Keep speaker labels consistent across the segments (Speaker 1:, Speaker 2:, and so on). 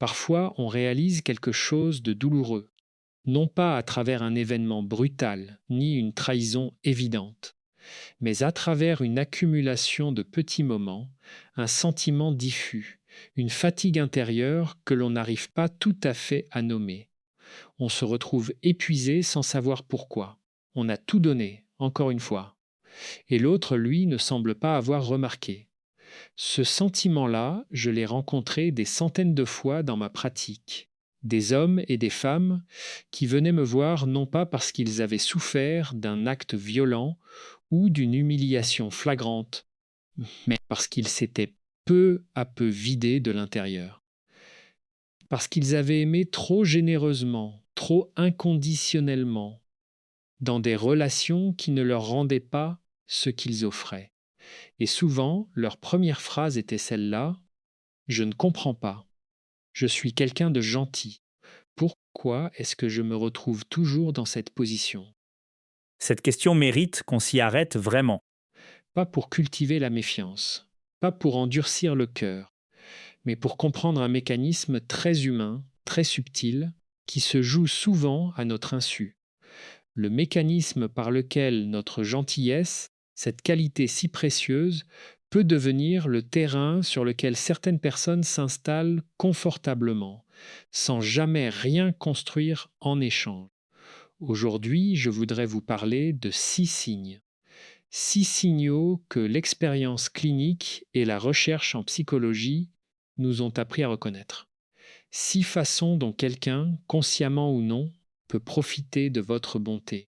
Speaker 1: Parfois, on réalise quelque chose de douloureux, non pas à travers un événement brutal, ni une trahison évidente, mais à travers une accumulation de petits moments, un sentiment diffus, une fatigue intérieure que l'on n'arrive pas tout à fait à nommer. On se retrouve épuisé sans savoir pourquoi. On a tout donné, encore une fois. Et l'autre, lui, ne semble pas avoir remarqué. Ce sentiment-là, je l'ai rencontré des centaines de fois dans ma pratique. Des hommes et des femmes qui venaient me voir non pas parce qu'ils avaient souffert d'un acte violent ou d'une humiliation flagrante, mais parce qu'ils s'étaient peu à peu vidés de l'intérieur. Parce qu'ils avaient aimé trop généreusement, trop inconditionnellement, dans des relations qui ne leur rendaient pas ce qu'ils offraient. Et souvent, leur première phrase était celle-là: je ne comprends pas. Je suis quelqu'un de gentil. Pourquoi est-ce que je me retrouve toujours dans cette position?
Speaker 2: Cette question mérite qu'on s'y arrête vraiment.
Speaker 1: Pas pour cultiver la méfiance, pas pour endurcir le cœur, mais pour comprendre un mécanisme très humain, très subtil, qui se joue souvent à notre insu. Le mécanisme par lequel notre gentillesse, cette qualité si précieuse, peut devenir le terrain sur lequel certaines personnes s'installent confortablement, sans jamais rien construire en échange. Aujourd'hui, je voudrais vous parler de 6 signes. 6 signaux que l'expérience clinique et la recherche en psychologie nous ont appris à reconnaître. 6 façons dont quelqu'un, consciemment ou non, peut profiter de votre bonté.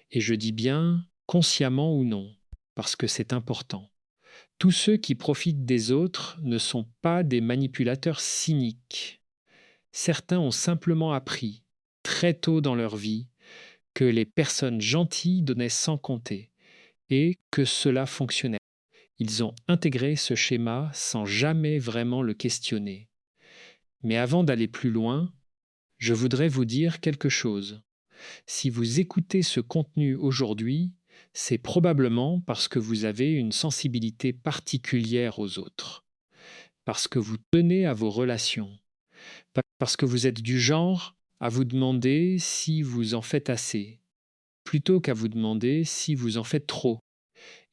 Speaker 1: Et je dis bien consciemment ou non, parce que c'est important. Tous ceux qui profitent des autres ne sont pas des manipulateurs cyniques. Certains ont simplement appris, très tôt dans leur vie, que les personnes gentilles donnaient sans compter et que cela fonctionnait. Ils ont intégré ce schéma sans jamais vraiment le questionner. Mais avant d'aller plus loin, je voudrais vous dire quelque chose. Si vous écoutez ce contenu aujourd'hui, c'est probablement parce que vous avez une sensibilité particulière aux autres, parce que vous tenez à vos relations, parce que vous êtes du genre à vous demander si vous en faites assez, plutôt qu'à vous demander si vous en faites trop.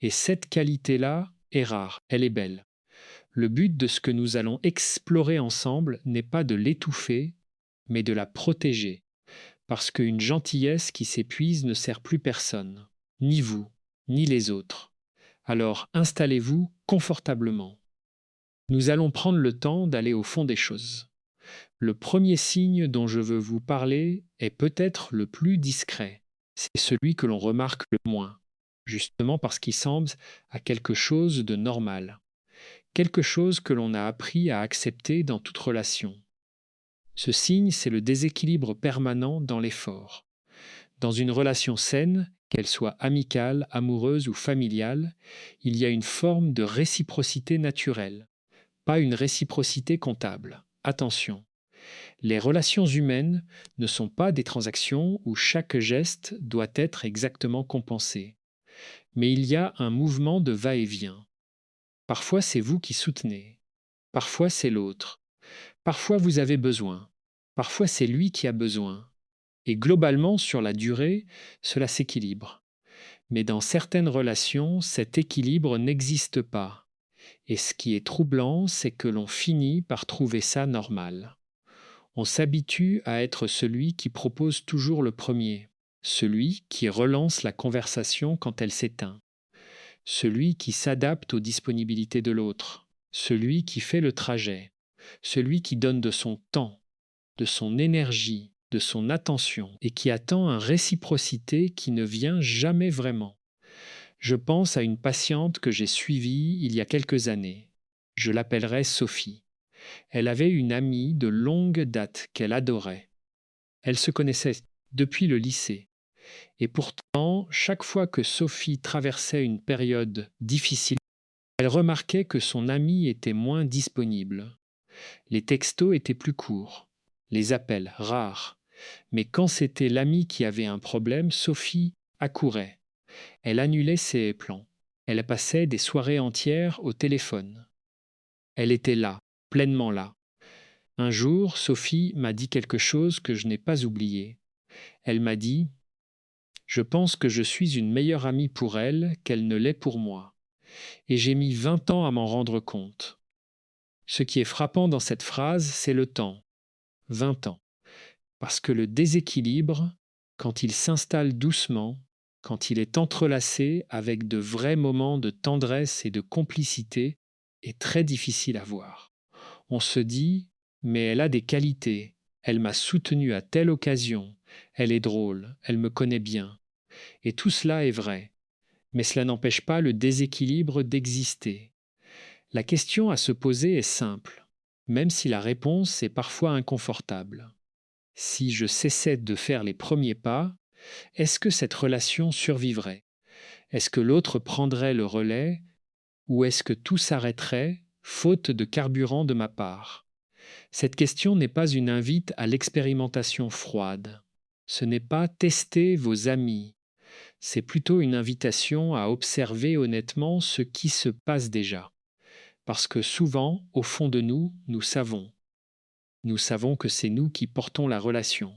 Speaker 1: Et cette qualité-là est rare, elle est belle. Le but de ce que nous allons explorer ensemble n'est pas de l'étouffer, mais de la protéger. Parce qu'une gentillesse qui s'épuise ne sert plus personne, ni vous, ni les autres. Alors installez-vous confortablement. Nous allons prendre le temps d'aller au fond des choses. Le premier signe dont je veux vous parler est peut-être le plus discret. C'est celui que l'on remarque le moins, justement parce qu'il semble à quelque chose de normal, quelque chose que l'on a appris à accepter dans toute relation. Ce signe, c'est le déséquilibre permanent dans l'effort. Dans une relation saine, qu'elle soit amicale, amoureuse ou familiale, il y a une forme de réciprocité naturelle, pas une réciprocité comptable. Attention, les relations humaines ne sont pas des transactions où chaque geste doit être exactement compensé, mais il y a un mouvement de va-et-vient. Parfois c'est vous qui soutenez, parfois c'est l'autre, parfois vous avez besoin, parfois c'est lui qui a besoin. Et globalement, sur la durée, cela s'équilibre. Mais dans certaines relations, cet équilibre n'existe pas. Et ce qui est troublant, c'est que l'on finit par trouver ça normal. On s'habitue à être celui qui propose toujours le premier, celui qui relance la conversation quand elle s'éteint, celui qui s'adapte aux disponibilités de l'autre, celui qui fait le trajet, celui qui donne de son temps, de son énergie, de son attention et qui attend une réciprocité qui ne vient jamais vraiment. Je pense à une patiente que j'ai suivie il y a quelques années. Je l'appellerai Sophie. Elle avait une amie de longue date qu'elle adorait. Elle se connaissait depuis le lycée. Et pourtant, chaque fois que Sophie traversait une période difficile, elle remarquait que son amie était moins disponible. Les textos étaient plus courts, les appels rares. Mais quand c'était l'amie qui avait un problème, Sophie accourait. Elle annulait ses plans. Elle passait des soirées entières au téléphone. Elle était là, pleinement là. Un jour, Sophie m'a dit quelque chose que je n'ai pas oublié. Elle m'a dit: Je pense que je suis une meilleure amie pour elle qu'elle ne l'est pour moi. Et j'ai mis 20 ans à m'en rendre compte. Ce qui est frappant dans cette phrase, c'est le temps. 20 ans. Parce que le déséquilibre, quand il s'installe doucement, quand il est entrelacé avec de vrais moments de tendresse et de complicité, est très difficile à voir. On se dit: mais elle a des qualités, elle m'a soutenu à telle occasion, elle est drôle, elle me connaît bien. Et tout cela est vrai, mais cela n'empêche pas le déséquilibre d'exister. La question à se poser est simple, même si la réponse est parfois inconfortable. Si je cessais de faire les premiers pas, est-ce que cette relation survivrait? Est-ce que l'autre prendrait le relais ou est-ce que tout s'arrêterait, faute de carburant de ma part? Cette question n'est pas une invite à l'expérimentation froide. Ce n'est pas tester vos amis. C'est plutôt une invitation à observer honnêtement ce qui se passe déjà. Parce que souvent, au fond de nous, nous savons. Nous savons que c'est nous qui portons la relation.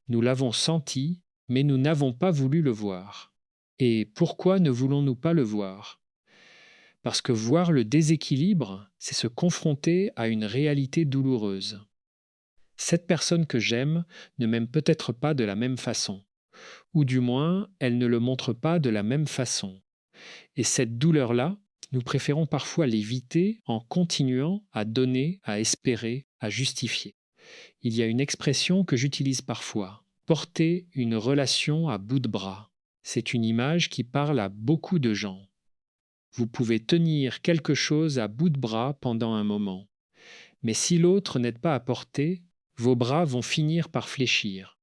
Speaker 1: Nous l'avons senti, mais nous n'avons pas voulu le voir. Et pourquoi ne voulons-nous pas le voir? Parce que voir le déséquilibre, c'est se confronter à une réalité douloureuse. Cette personne que j'aime ne m'aime peut-être pas de la même façon, ou du moins, elle ne le montre pas de la même façon. Et cette douleur-là, nous préférons parfois l'éviter en continuant à donner, à espérer, à justifier. Il y a une expression que j'utilise parfois: porter une relation à bout de bras. C'est une image qui parle à beaucoup de gens. Vous pouvez tenir quelque chose à bout de bras pendant un moment. Mais si l'autre n'aide pas à porter, vos bras vont finir par fléchir.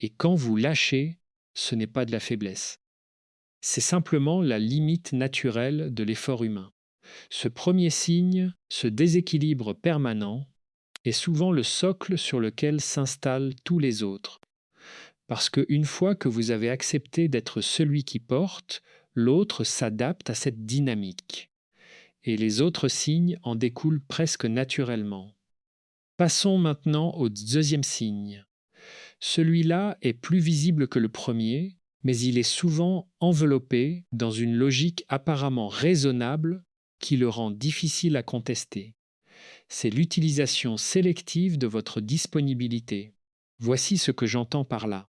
Speaker 1: Et quand vous lâchez, ce n'est pas de la faiblesse. C'est simplement la limite naturelle de l'effort humain. Ce premier signe, ce déséquilibre permanent, est souvent le socle sur lequel s'installent tous les autres. Parce qu'une fois que vous avez accepté d'être celui qui porte, l'autre s'adapte à cette dynamique. Et les autres signes en découlent presque naturellement. Passons maintenant au deuxième signe. Celui-là est plus visible que le premier, mais il est souvent enveloppé dans une logique apparemment raisonnable qui le rend difficile à contester. C'est l'utilisation sélective de votre disponibilité. Voici ce que j'entends par là.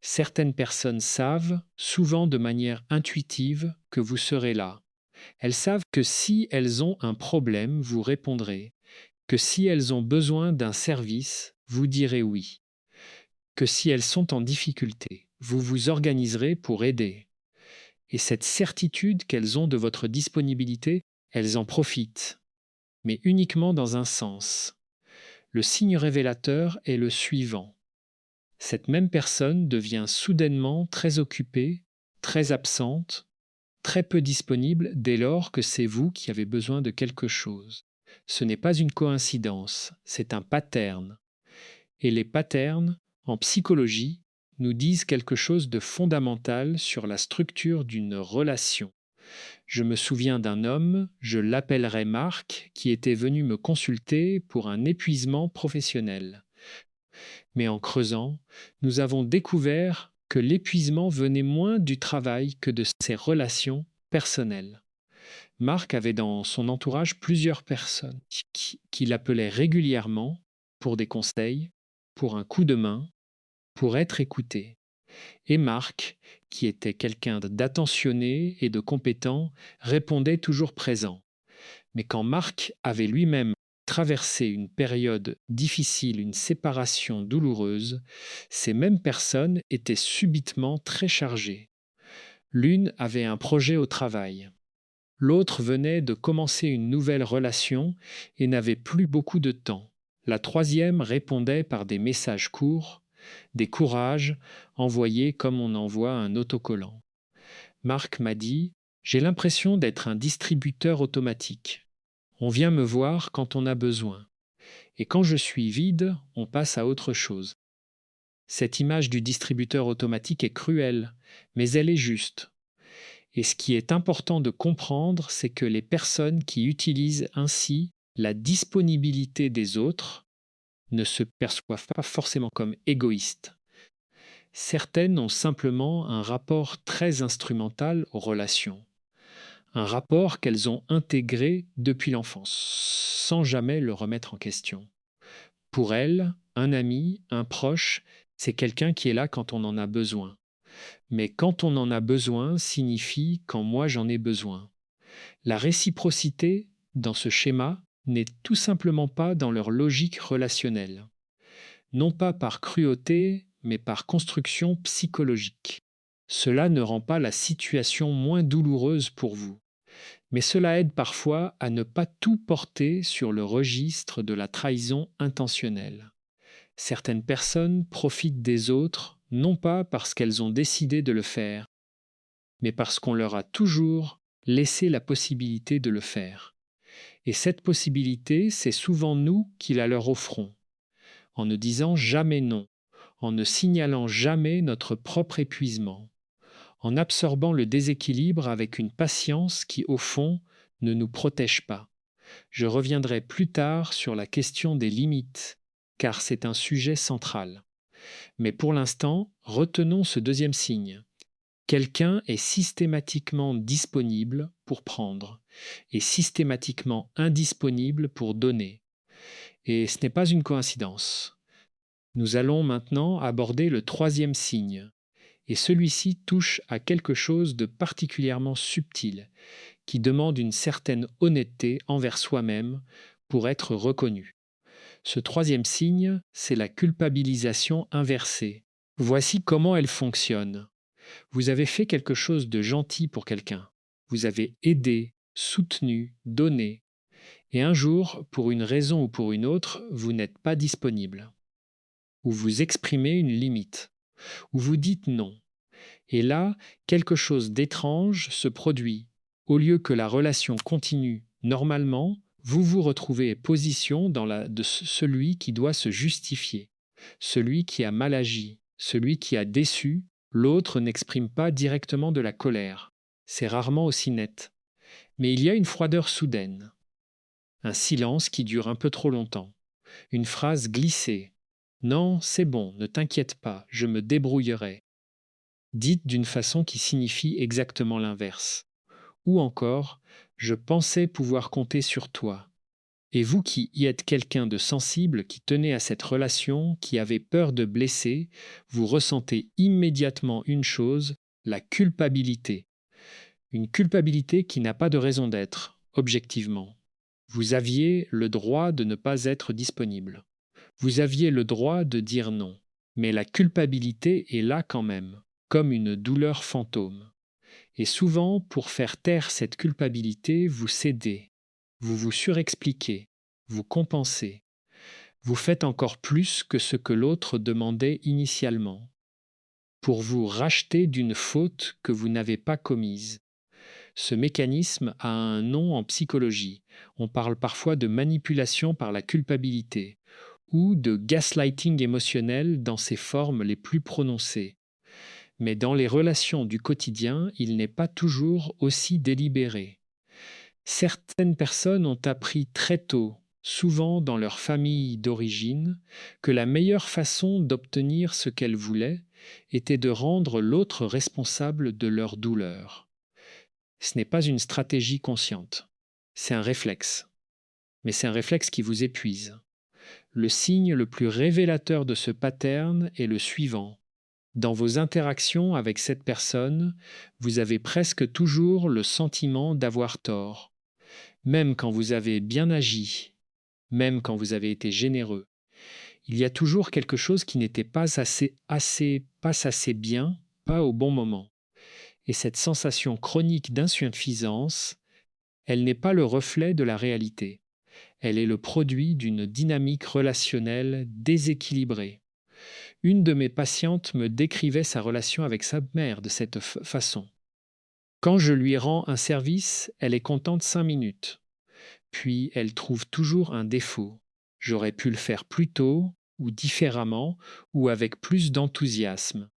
Speaker 1: Certaines personnes savent, souvent de manière intuitive, que vous serez là. Elles savent que si elles ont un problème, vous répondrez, que si elles ont besoin d'un service, vous direz oui, que si elles sont en difficulté, vous vous organiserez pour aider. Et cette certitude qu'elles ont de votre disponibilité, elles en profitent, mais uniquement dans un sens. Le signe révélateur est le suivant. Cette même personne devient soudainement très occupée, très absente, très peu disponible dès lors que c'est vous qui avez besoin de quelque chose. Ce n'est pas une coïncidence, c'est un pattern. Et les patterns, en psychologie, nous disent quelque chose de fondamental sur la structure d'une relation. Je me souviens d'un homme, je l'appellerai Marc, qui était venu me consulter pour un épuisement professionnel. Mais en creusant, nous avons découvert que l'épuisement venait moins du travail que de ses relations personnelles. Marc avait dans son entourage plusieurs personnes qui l'appelaient régulièrement pour des conseils, pour un coup de main, pour être écouté. Et Marc, qui était quelqu'un d'attentionné et de compétent, répondait toujours présent. Mais quand Marc avait lui-même traversé une période difficile, une séparation douloureuse, ces mêmes personnes étaient subitement très chargées. L'une avait un projet au travail. L'autre venait de commencer une nouvelle relation et n'avait plus beaucoup de temps. La troisième répondait par des messages courts, des courages envoyés comme on envoie un autocollant. Marc m'a dit: J'ai l'impression d'être un distributeur automatique. On vient me voir quand on a besoin. Et quand je suis vide, on passe à autre chose. Cette image du distributeur automatique est cruelle, mais elle est juste. Et ce qui est important de comprendre, c'est que les personnes qui utilisent ainsi la disponibilité des autres ne se perçoivent pas forcément comme égoïstes. Certaines ont simplement un rapport très instrumental aux relations, un rapport qu'elles ont intégré depuis l'enfance, sans jamais le remettre en question. Pour elles, un ami, un proche, c'est quelqu'un qui est là quand on en a besoin. Mais quand on en a besoin signifie quand moi j'en ai besoin. La réciprocité, dans ce schéma, n'est tout simplement pas dans leur logique relationnelle. Non pas par cruauté, mais par construction psychologique. Cela ne rend pas la situation moins douloureuse pour vous, mais cela aide parfois à ne pas tout porter sur le registre de la trahison intentionnelle. Certaines personnes profitent des autres, non pas parce qu'elles ont décidé de le faire, mais parce qu'on leur a toujours laissé la possibilité de le faire. Et cette possibilité, c'est souvent nous qui la leur offrons, en ne disant jamais non, en ne signalant jamais notre propre épuisement, en absorbant le déséquilibre avec une patience qui, au fond, ne nous protège pas. Je reviendrai plus tard sur la question des limites, car c'est un sujet central. Mais pour l'instant, retenons ce deuxième signe. Quelqu'un est systématiquement disponible pour prendre et systématiquement indisponible pour donner. Et ce n'est pas une coïncidence. Nous allons maintenant aborder le troisième signe. Et celui-ci touche à quelque chose de particulièrement subtil, qui demande une certaine honnêteté envers soi-même pour être reconnu. Ce troisième signe, c'est la culpabilisation inversée. Voici comment elle fonctionne. Vous avez fait quelque chose de gentil pour quelqu'un. Vous avez aidé, soutenu, donné. Et un jour, pour une raison ou pour une autre, vous n'êtes pas disponible. Ou vous exprimez une limite. Ou vous dites non. Et là, quelque chose d'étrange se produit. Au lieu que la relation continue normalement, vous vous retrouvez position de celui qui doit se justifier, celui qui a mal agi, celui qui a déçu. L'autre n'exprime pas directement de la colère. C'est rarement aussi net. Mais il y a une froideur soudaine, un silence qui dure un peu trop longtemps, une phrase glissée. Non, c'est bon, ne t'inquiète pas, je me débrouillerai. Dite d'une façon qui signifie exactement l'inverse. Ou encore, je pensais pouvoir compter sur toi. Et vous qui y êtes quelqu'un de sensible, qui tenez à cette relation, qui avez peur de blesser, vous ressentez immédiatement une chose, la culpabilité. Une culpabilité qui n'a pas de raison d'être, objectivement. Vous aviez le droit de ne pas être disponible. Vous aviez le droit de dire non. Mais la culpabilité est là quand même, comme une douleur fantôme. Et souvent, pour faire taire cette culpabilité, vous cédez, vous vous surexpliquez, vous compensez, vous faites encore plus que ce que l'autre demandait initialement, pour vous racheter d'une faute que vous n'avez pas commise. Ce mécanisme a un nom en psychologie. On parle parfois de manipulation par la culpabilité ou de gaslighting émotionnel dans ses formes les plus prononcées. Mais dans les relations du quotidien, il n'est pas toujours aussi délibéré. Certaines personnes ont appris très tôt, souvent dans leur famille d'origine, que la meilleure façon d'obtenir ce qu'elles voulaient était de rendre l'autre responsable de leur douleur. Ce n'est pas une stratégie consciente, c'est un réflexe. Mais c'est un réflexe qui vous épuise. Le signe le plus révélateur de ce pattern est le suivant. Dans vos interactions avec cette personne, vous avez presque toujours le sentiment d'avoir tort, même quand vous avez bien agi, même quand vous avez été généreux. Il y a toujours quelque chose qui n'était pas assez bien, pas au bon moment. Et cette sensation chronique d'insuffisance, elle n'est pas le reflet de la réalité. Elle est le produit d'une dynamique relationnelle déséquilibrée. Une de mes patientes me décrivait sa relation avec sa mère de cette façon. Quand je lui rends un service, elle est contente 5 minutes. Puis elle trouve toujours un défaut. J'aurais pu le faire plus tôt, ou différemment, ou avec plus d'enthousiasme.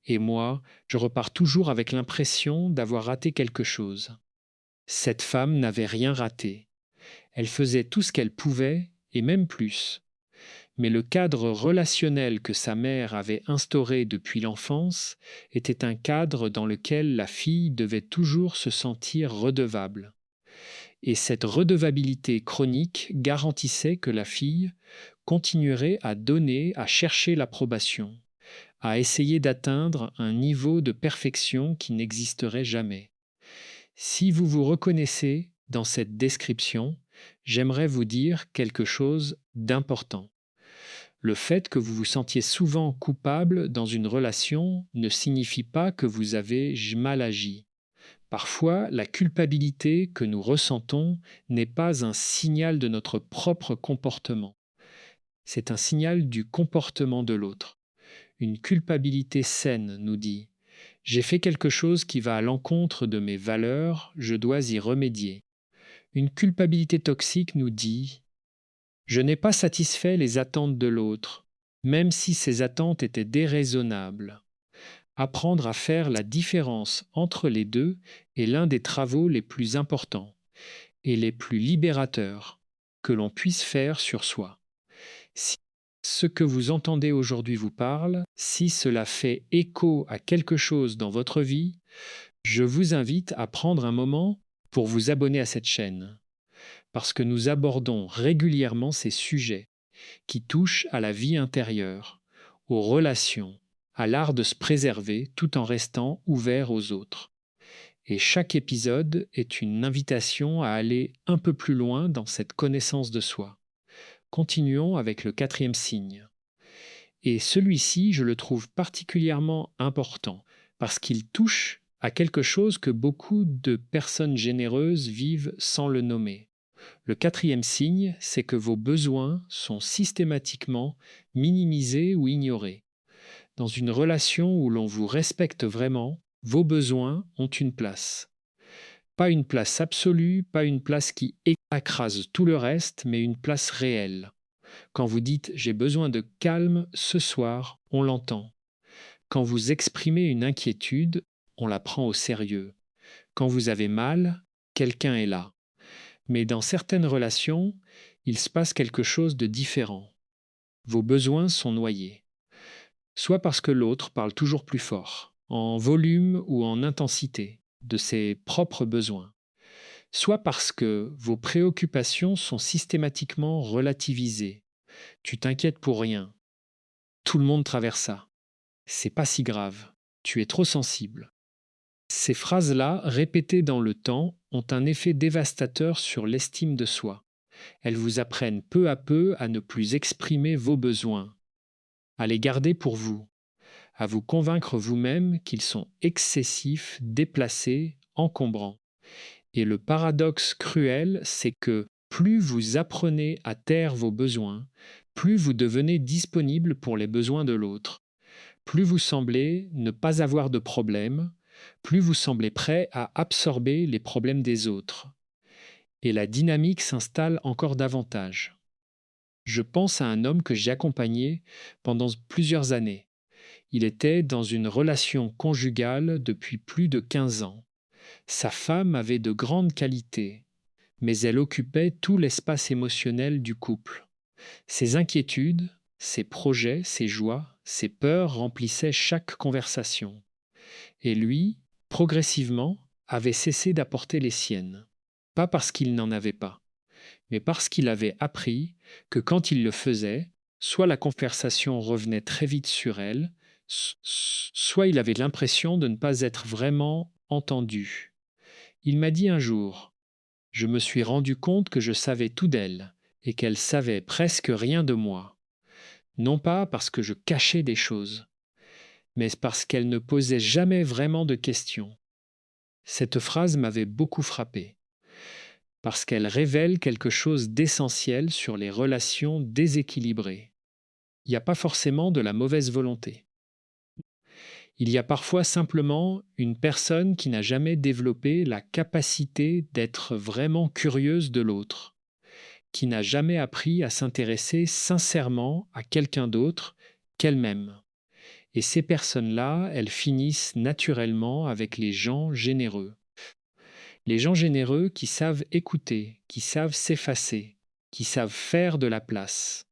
Speaker 1: Et moi, je repars toujours avec l'impression d'avoir raté quelque chose. Cette femme n'avait rien raté. Elle faisait tout ce qu'elle pouvait, et même plus. Mais le cadre relationnel que sa mère avait instauré depuis l'enfance était un cadre dans lequel la fille devait toujours se sentir redevable. Et cette redevabilité chronique garantissait que la fille continuerait à donner, à chercher l'approbation, à essayer d'atteindre un niveau de perfection qui n'existerait jamais. Si vous vous reconnaissez dans cette description, j'aimerais vous dire quelque chose d'important. Le fait que vous vous sentiez souvent coupable dans une relation ne signifie pas que vous avez mal agi. Parfois, la culpabilité que nous ressentons n'est pas un signal de notre propre comportement. C'est un signal du comportement de l'autre. Une culpabilité saine nous dit « J'ai fait quelque chose qui va à l'encontre de mes valeurs, je dois y remédier ». Une culpabilité toxique nous dit « Je n'ai pas satisfait les attentes de l'autre, même si ces attentes étaient déraisonnables ». Apprendre à faire la différence entre les deux est l'un des travaux les plus importants et les plus libérateurs que l'on puisse faire sur soi. Si ce que vous entendez aujourd'hui vous parle, si cela fait écho à quelque chose dans votre vie, je vous invite à prendre un moment pour vous abonner à cette chaîne, parce que nous abordons régulièrement ces sujets qui touchent à la vie intérieure, aux relations, à l'art de se préserver tout en restant ouvert aux autres. Et chaque épisode est une invitation à aller un peu plus loin dans cette connaissance de soi. Continuons avec le 4e signe. Et celui-ci, je le trouve particulièrement important parce qu'il touche à quelque chose que beaucoup de personnes généreuses vivent sans le nommer. Le 4e signe, c'est que vos besoins sont systématiquement minimisés ou ignorés. Dans une relation où l'on vous respecte vraiment, vos besoins ont une place. Pas une place absolue, pas une place qui écrase tout le reste, mais une place réelle. Quand vous dites « j'ai besoin de calme ce soir », on l'entend. Quand vous exprimez une inquiétude, on la prend au sérieux. Quand vous avez mal, quelqu'un est là. Mais dans certaines relations, il se passe quelque chose de différent. Vos besoins sont noyés. Soit parce que l'autre parle toujours plus fort, en volume ou en intensité, de ses propres besoins. Soit parce que vos préoccupations sont systématiquement relativisées. Tu t'inquiètes pour rien. Tout le monde traverse ça. C'est pas si grave. Tu es trop sensible. Ces phrases-là, répétées dans le temps, ont un effet dévastateur sur l'estime de soi. Elles vous apprennent peu à peu à ne plus exprimer vos besoins, à les garder pour vous, à vous convaincre vous-même qu'ils sont excessifs, déplacés, encombrants. Et le paradoxe cruel, c'est que plus vous apprenez à taire vos besoins, plus vous devenez disponible pour les besoins de l'autre. Plus vous semblez ne pas avoir de problème, plus vous semblez prêt à absorber les problèmes des autres. Et la dynamique s'installe encore davantage. Je pense à un homme que j'ai accompagné pendant plusieurs années. Il était dans une relation conjugale depuis plus de 15 ans. Sa femme avait de grandes qualités, mais elle occupait tout l'espace émotionnel du couple. Ses inquiétudes, ses projets, ses joies, ses peurs remplissaient chaque conversation. Et lui, progressivement, avait cessé d'apporter les siennes. Pas parce qu'il n'en avait pas, mais parce qu'il avait appris que quand il le faisait, soit la conversation revenait très vite sur elle, soit il avait l'impression de ne pas être vraiment entendu. Il m'a dit un jour, « Je me suis rendu compte que je savais tout d'elle et qu'elle savait presque rien de moi. Non pas parce que je cachais des choses, mais parce qu'elle ne posait jamais vraiment de questions. » Cette phrase m'avait beaucoup frappé, parce qu'elle révèle quelque chose d'essentiel sur les relations déséquilibrées. Il n'y a pas forcément de la mauvaise volonté. Il y a parfois simplement une personne qui n'a jamais développé la capacité d'être vraiment curieuse de l'autre, qui n'a jamais appris à s'intéresser sincèrement à quelqu'un d'autre qu'elle-même. Et ces personnes-là, elles finissent naturellement avec les gens généreux. Les gens généreux qui savent écouter, qui savent s'effacer, qui savent faire de la place.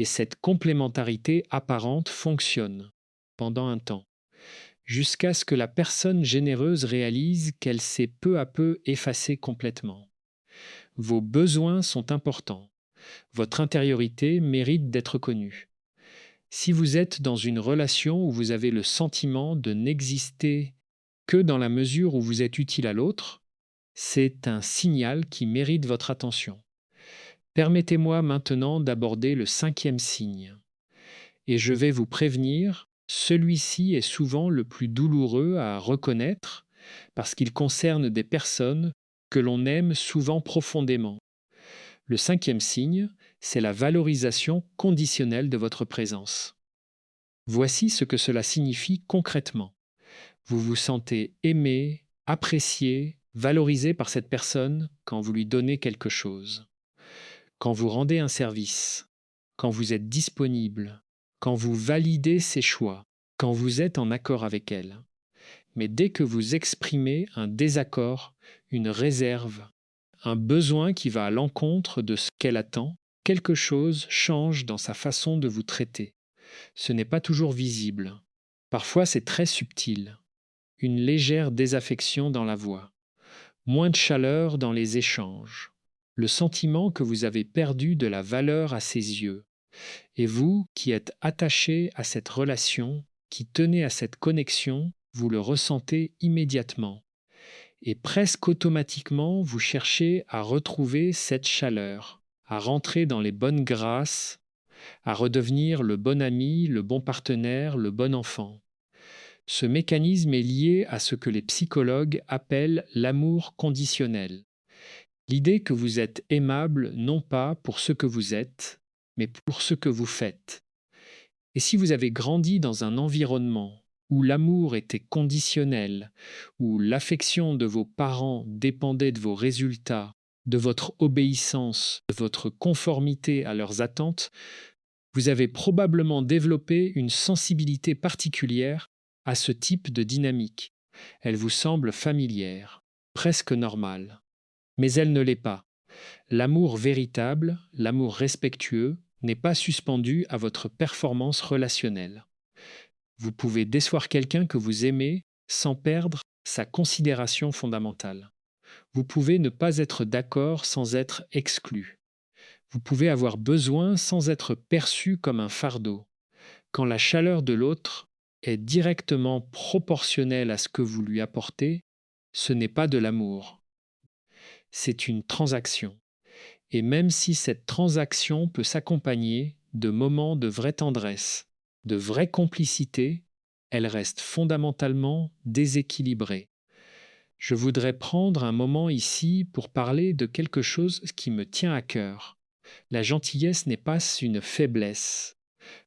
Speaker 1: Et cette complémentarité apparente fonctionne pendant un temps, jusqu'à ce que la personne généreuse réalise qu'elle s'est peu à peu effacée complètement. Vos besoins sont importants. Votre intériorité mérite d'être connue. Si vous êtes dans une relation où vous avez le sentiment de n'exister que dans la mesure où vous êtes utile à l'autre, c'est un signal qui mérite votre attention. Permettez-moi maintenant d'aborder le 5e signe. Et je vais vous prévenir, celui-ci est souvent le plus douloureux à reconnaître parce qu'il concerne des personnes que l'on aime souvent profondément. Le 5e signe, c'est la valorisation conditionnelle de votre présence. Voici ce que cela signifie concrètement. Vous vous sentez aimé, apprécié, valorisé par cette personne quand vous lui donnez quelque chose, quand vous rendez un service, quand vous êtes disponible, quand vous validez ses choix, quand vous êtes en accord avec elle. Mais dès que vous exprimez un désaccord, une réserve, un besoin qui va à l'encontre de ce qu'elle attend, quelque chose change dans sa façon de vous traiter. Ce n'est pas toujours visible. Parfois, c'est très subtil. Une légère désaffection dans la voix, moins de chaleur dans les échanges, le sentiment que vous avez perdu de la valeur à ses yeux. Et vous, qui êtes attaché à cette relation, qui tenez à cette connexion, vous le ressentez immédiatement. Et presque automatiquement, vous cherchez à retrouver cette chaleur, à rentrer dans les bonnes grâces, à redevenir le bon ami, le bon partenaire, le bon enfant. Ce mécanisme est lié à ce que les psychologues appellent l'amour conditionnel. L'idée que vous êtes aimable non pas pour ce que vous êtes, mais pour ce que vous faites. Et si vous avez grandi dans un environnement où l'amour était conditionnel, où l'affection de vos parents dépendait de vos résultats, de votre obéissance, de votre conformité à leurs attentes, vous avez probablement développé une sensibilité particulière à ce type de dynamique. Elle vous semble familière, presque normale. Mais elle ne l'est pas. L'amour véritable, l'amour respectueux, n'est pas suspendu à votre performance relationnelle. Vous pouvez décevoir quelqu'un que vous aimez sans perdre sa considération fondamentale. Vous pouvez ne pas être d'accord sans être exclu. Vous pouvez avoir besoin sans être perçu comme un fardeau. Quand la chaleur de l'autre est directement proportionnelle à ce que vous lui apportez, ce n'est pas de l'amour. C'est une transaction. Et même si cette transaction peut s'accompagner de moments de vraie tendresse, de vraie complicité, elle reste fondamentalement déséquilibrée. Je voudrais prendre un moment ici pour parler de quelque chose qui me tient à cœur. La gentillesse n'est pas une faiblesse.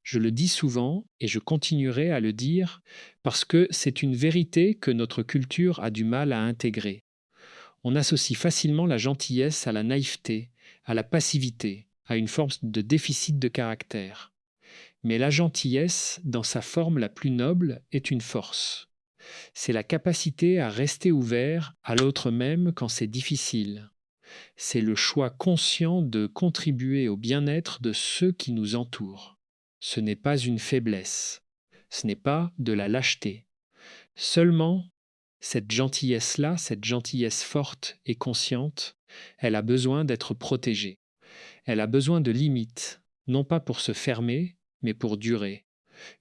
Speaker 1: Je le dis souvent et je continuerai à le dire parce que c'est une vérité que notre culture a du mal à intégrer. On associe facilement la gentillesse à la naïveté, à la passivité, à une forme de déficit de caractère. Mais la gentillesse, dans sa forme la plus noble, est une force. C'est la capacité à rester ouvert à l'autre même quand c'est difficile. C'est le choix conscient de contribuer au bien-être de ceux qui nous entourent. Ce n'est pas une faiblesse. Ce n'est pas de la lâcheté. Seulement, cette gentillesse-là, cette gentillesse forte et consciente, elle a besoin d'être protégée. Elle a besoin de limites, non pas pour se fermer, mais pour durer.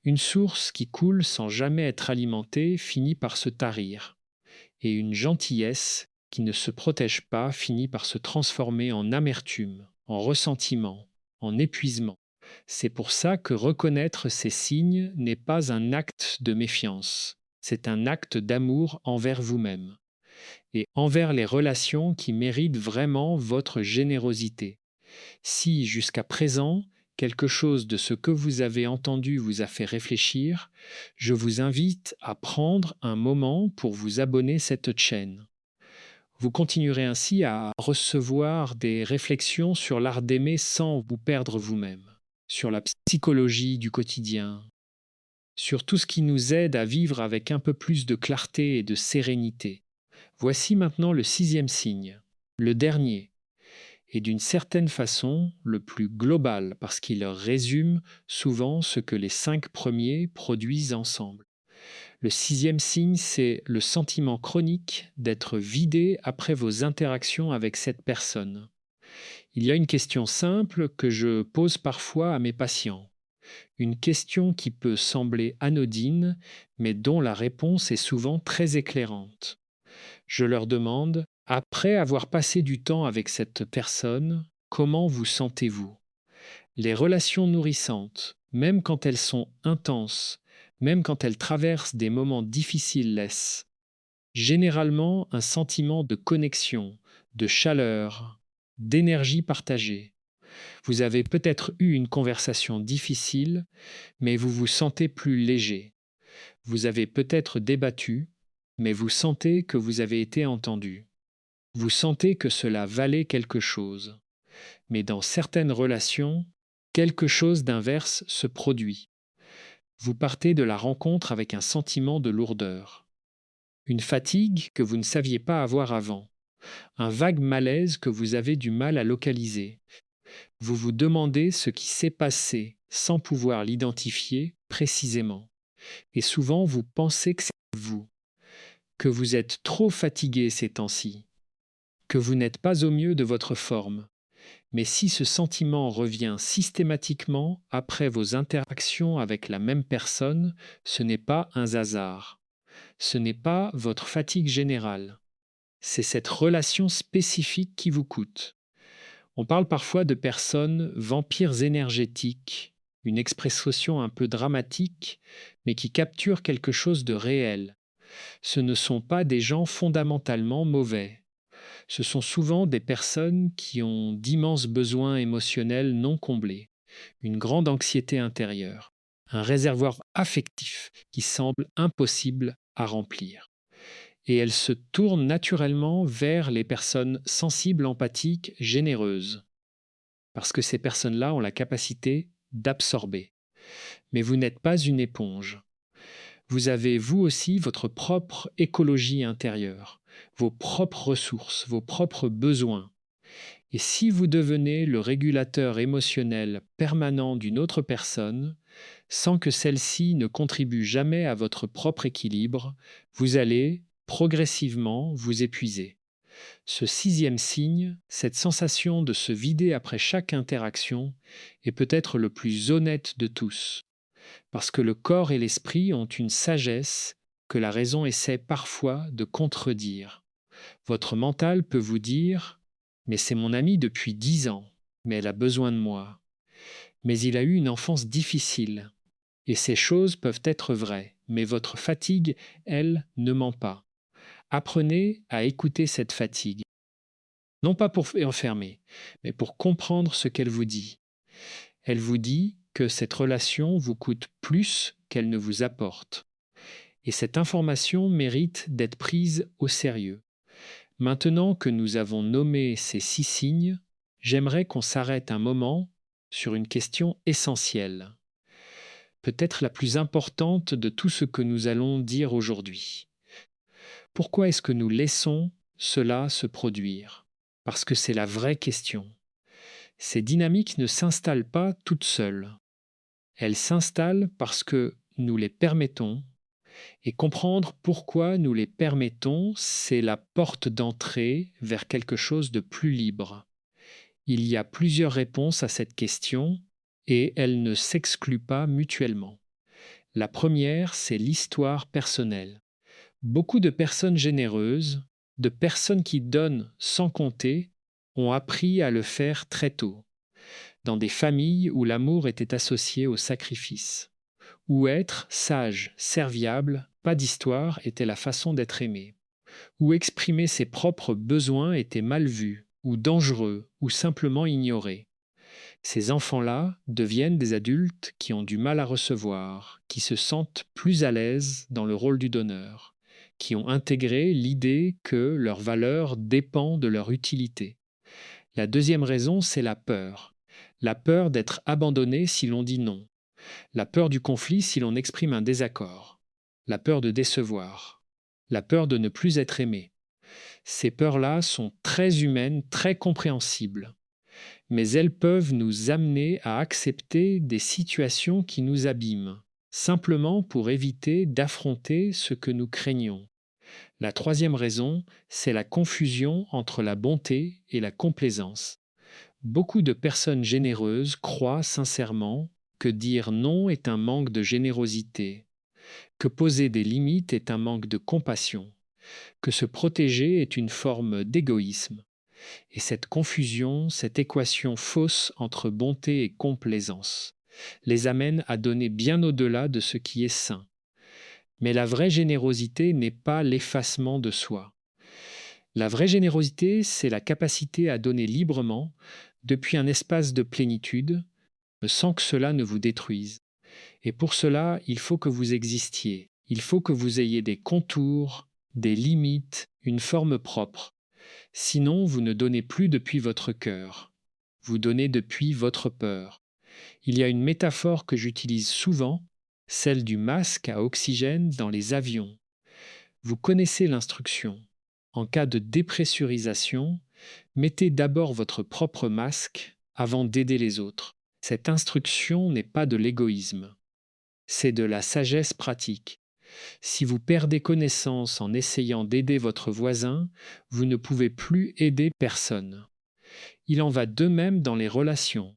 Speaker 1: Une source qui coule sans jamais être alimentée finit par se tarir. Et une gentillesse qui ne se protège pas finit par se transformer en amertume, en ressentiment, en épuisement. C'est pour ça que reconnaître ces signes n'est pas un acte de méfiance, c'est un acte d'amour envers vous-même et envers les relations qui méritent vraiment votre générosité. Si, jusqu'à présent, quelque chose de ce que vous avez entendu vous a fait réfléchir, je vous invite à prendre un moment pour vous abonner cette chaîne. Vous continuerez ainsi à recevoir des réflexions sur l'art d'aimer sans vous perdre vous-même, sur la psychologie du quotidien, sur tout ce qui nous aide à vivre avec un peu plus de clarté et de sérénité. Voici maintenant le 6e signe, le dernier. et d'une certaine façon le plus global parce qu'il résume souvent ce que les 5 premiers produisent ensemble. Le 6e signe, c'est le sentiment chronique d'être vidé après vos interactions avec cette personne. Il y a une question simple que je pose parfois à mes patients. Une question qui peut sembler anodine, mais dont la réponse est souvent très éclairante. Je leur demande, après avoir passé du temps avec cette personne, comment vous sentez-vous? Les relations nourrissantes, même quand elles sont intenses, même quand elles traversent des moments difficiles, laissent généralement un sentiment de connexion, de chaleur, d'énergie partagée. Vous avez peut-être eu une conversation difficile, mais vous vous sentez plus léger. Vous avez peut-être débattu, mais vous sentez que vous avez été entendu. Vous sentez que cela valait quelque chose. Mais dans certaines relations, quelque chose d'inverse se produit. Vous partez de la rencontre avec un sentiment de lourdeur. Une fatigue que vous ne saviez pas avoir avant. Un vague malaise que vous avez du mal à localiser. Vous vous demandez ce qui s'est passé sans pouvoir l'identifier précisément. Et souvent, vous pensez que c'est vous, que vous êtes trop fatigué ces temps-ci, que vous n'êtes pas au mieux de votre forme. Mais si ce sentiment revient systématiquement après vos interactions avec la même personne, ce n'est pas un hasard. Ce n'est pas votre fatigue générale. C'est cette relation spécifique qui vous coûte. On parle parfois de personnes vampires énergétiques, une expression un peu dramatique, mais qui capture quelque chose de réel. Ce ne sont pas des gens fondamentalement mauvais. Ce sont souvent des personnes qui ont d'immenses besoins émotionnels non comblés, une grande anxiété intérieure, un réservoir affectif qui semble impossible à remplir. Et elles se tournent naturellement vers les personnes sensibles, empathiques, généreuses, parce que ces personnes-là ont la capacité d'absorber. Mais vous n'êtes pas une éponge. Vous avez vous aussi votre propre écologie intérieure, vos propres ressources, vos propres besoins. Et si vous devenez le régulateur émotionnel permanent d'une autre personne, sans que celle-ci ne contribue jamais à votre propre équilibre, vous allez progressivement vous épuiser. Ce 6e signe, cette sensation de se vider après chaque interaction, est peut-être le plus honnête de tous, parce que le corps et l'esprit ont une sagesse que la raison essaie parfois de contredire. Votre mental peut vous dire « Mais c'est mon amie depuis 10 ans, mais elle a besoin de moi. Mais il a eu une enfance difficile. » Et ces choses peuvent être vraies, mais votre fatigue, elle, ne ment pas. Apprenez à écouter cette fatigue, non pas pour enfermer, mais pour comprendre ce qu'elle vous dit. Elle vous dit que cette relation vous coûte plus qu'elle ne vous apporte. Et cette information mérite d'être prise au sérieux. Maintenant que nous avons nommé ces 6 signes, j'aimerais qu'on s'arrête un moment sur une question essentielle, peut-être la plus importante de tout ce que nous allons dire aujourd'hui. Pourquoi est-ce que nous laissons cela se produire? Parce que c'est la vraie question. Ces dynamiques ne s'installent pas toutes seules. Elles s'installent parce que nous les permettons, et comprendre pourquoi nous les permettons, c'est la porte d'entrée vers quelque chose de plus libre. Il y a plusieurs réponses à cette question, et elles ne s'excluent pas mutuellement. La première, c'est l'histoire personnelle. Beaucoup de personnes généreuses, de personnes qui donnent sans compter, ont appris à le faire très tôt, dans des familles où l'amour était associé au sacrifice, où être sage, serviable, pas d'histoire était la façon d'être aimé, où exprimer ses propres besoins était mal vu, ou dangereux, ou simplement ignoré. Ces enfants-là deviennent des adultes qui ont du mal à recevoir, qui se sentent plus à l'aise dans le rôle du donneur, qui ont intégré l'idée que leur valeur dépend de leur utilité. La deuxième raison, c'est la peur. La peur d'être abandonné si l'on dit non. La peur du conflit si l'on exprime un désaccord. La peur de décevoir. La peur de ne plus être aimé. Ces peurs-là sont très humaines, très compréhensibles. mais elles peuvent nous amener à accepter des situations qui nous abîment, simplement pour éviter d'affronter ce que nous craignons. La troisième raison, c'est la confusion entre la bonté et la complaisance. Beaucoup de personnes généreuses croient sincèrement que dire non est un manque de générosité, que poser des limites est un manque de compassion, que se protéger est une forme d'égoïsme. Et cette confusion, cette équation fausse entre bonté et complaisance, les amène à donner bien au-delà de ce qui est sain. Mais la vraie générosité n'est pas l'effacement de soi. La vraie générosité, c'est la capacité à donner librement, depuis un espace de plénitude, sans que cela ne vous détruise. Et pour cela, il faut que vous existiez. Il faut que vous ayez des contours, des limites, une forme propre. Sinon, vous ne donnez plus depuis votre cœur. Vous donnez depuis votre peur. Il y a une métaphore que j'utilise souvent, celle du masque à oxygène dans les avions. Vous connaissez l'instruction. En cas de dépressurisation, mettez d'abord votre propre masque avant d'aider les autres. Cette instruction n'est pas de l'égoïsme, c'est de la sagesse pratique. Si vous perdez connaissance en essayant d'aider votre voisin, vous ne pouvez plus aider personne. Il en va de même dans les relations.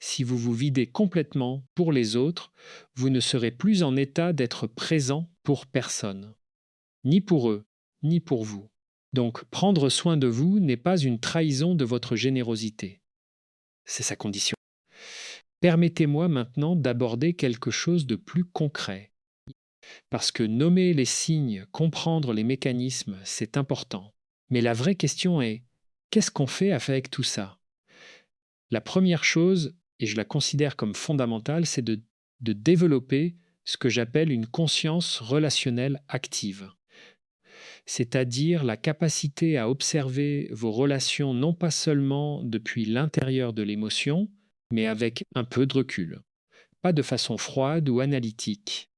Speaker 1: Si vous vous videz complètement pour les autres, vous ne serez plus en état d'être présent pour personne, ni pour eux, ni pour vous. Donc prendre soin de vous n'est pas une trahison de votre générosité. C'est sa condition. Permettez-moi maintenant d'aborder quelque chose de plus concret. Parce que nommer les signes, comprendre les mécanismes, c'est important. Mais la vraie question est, qu'est-ce qu'on fait avec tout ça? La première chose, et je la considère comme fondamentale, c'est de développer ce que j'appelle une conscience relationnelle active. C'est-à-dire la capacité à observer vos relations non pas seulement depuis l'intérieur de l'émotion, mais avec un peu de recul. Pas de façon froide ou analytique,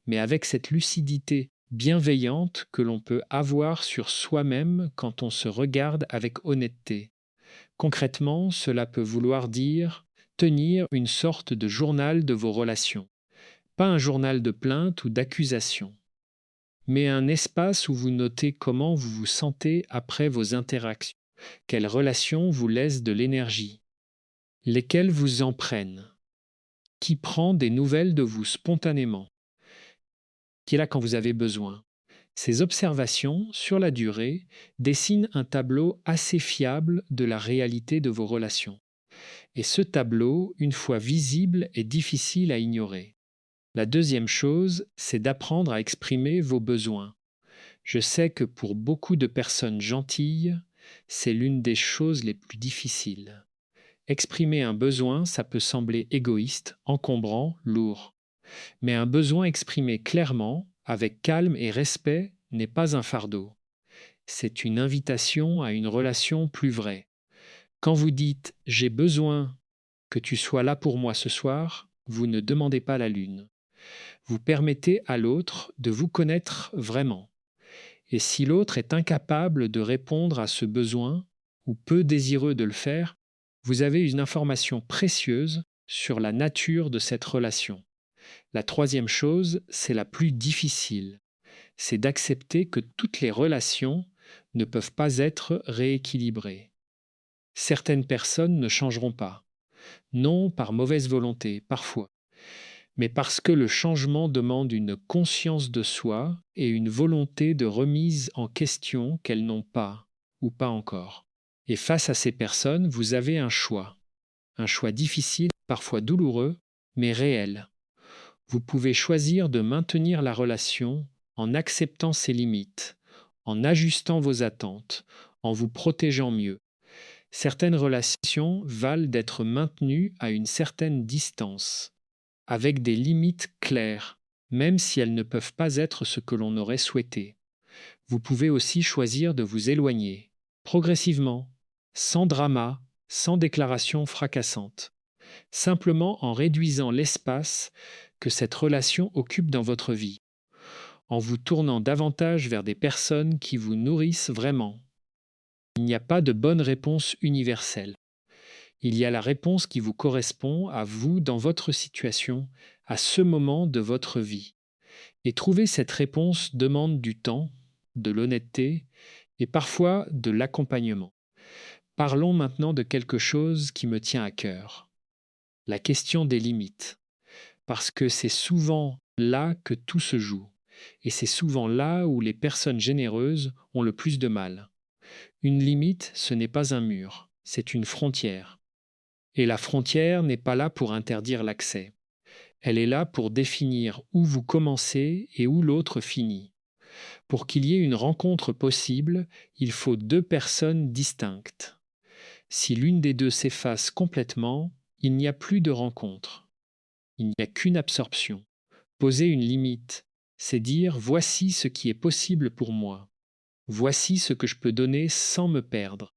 Speaker 1: mais avec cette lucidité bienveillante que l'on peut avoir sur soi-même quand on se regarde avec honnêteté. Concrètement, cela peut vouloir dire tenir une sorte de journal de vos relations. Pas un journal de plainte ou d'accusation, mais un espace où vous notez comment vous vous sentez après vos interactions, quelles relations vous laissent de l'énergie, lesquelles vous en prennent, qui prend des nouvelles de vous spontanément, qui est là quand vous avez besoin. Ces observations, sur la durée, dessinent un tableau assez fiable de la réalité de vos relations. Et ce tableau, une fois visible, est difficile à ignorer. La deuxième chose, c'est d'apprendre à exprimer vos besoins. Je sais que pour beaucoup de personnes gentilles, c'est l'une des choses les plus difficiles. Exprimer un besoin, ça peut sembler égoïste, encombrant, lourd. Mais un besoin exprimé clairement, avec calme et respect, n'est pas un fardeau. C'est une invitation à une relation plus vraie. Quand vous dites « j'ai besoin que tu sois là pour moi ce soir », vous ne demandez pas la lune. Vous permettez à l'autre de vous connaître vraiment. Et si l'autre est incapable de répondre à ce besoin, ou peu désireux de le faire, vous avez une information précieuse sur la nature de cette relation. La troisième chose, c'est la plus difficile. C'est d'accepter que toutes les relations ne peuvent pas être rééquilibrées. Certaines personnes ne changeront pas. Non par mauvaise volonté, parfois, mais parce que le changement demande une conscience de soi et une volonté de remise en question qu'elles n'ont pas, ou pas encore. Et face à ces personnes, vous avez un choix difficile, parfois douloureux, mais réel. Vous pouvez choisir de maintenir la relation en acceptant ses limites, en ajustant vos attentes, en vous protégeant mieux. Certaines relations valent d'être maintenues à une certaine distance, avec des limites claires, même si elles ne peuvent pas être ce que l'on aurait souhaité. Vous pouvez aussi choisir de vous éloigner, progressivement, sans drama, sans déclaration fracassante, simplement en réduisant l'espace que cette relation occupe dans votre vie, en vous tournant davantage vers des personnes qui vous nourrissent vraiment. Il n'y a pas de bonne réponse universelle. Il y a la réponse qui vous correspond à vous dans votre situation, à ce moment de votre vie. Et trouver cette réponse demande du temps, de l'honnêteté et parfois de l'accompagnement. Parlons maintenant de quelque chose qui me tient à cœur, la question des limites, parce que c'est souvent là que tout se joue, et c'est souvent là où les personnes généreuses ont le plus de mal. Une limite, ce n'est pas un mur, c'est une frontière. Et la frontière n'est pas là pour interdire l'accès. Elle est là pour définir où vous commencez et où l'autre finit. Pour qu'il y ait une rencontre possible, il faut deux personnes distinctes. Si l'une des deux s'efface complètement, il n'y a plus de rencontre. Il n'y a qu'une absorption. Poser une limite, c'est dire voici ce qui est possible pour moi. Voici ce que je peux donner sans me perdre.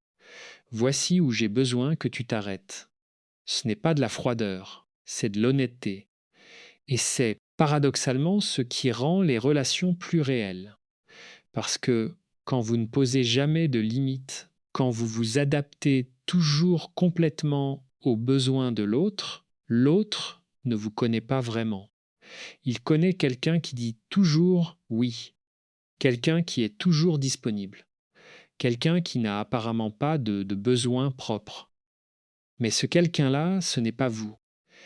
Speaker 1: Voici où j'ai besoin que tu t'arrêtes. Ce n'est pas de la froideur, c'est de l'honnêteté. Et c'est paradoxalement ce qui rend les relations plus réelles. Parce que quand vous ne posez jamais de limites, quand vous vous adaptez toujours complètement aux besoins de l'autre, l'autre ne vous connaît pas vraiment. Il connaît quelqu'un qui dit toujours oui, quelqu'un qui est toujours disponible, quelqu'un qui n'a apparemment pas de besoin propre. Mais ce quelqu'un-là, ce n'est pas vous.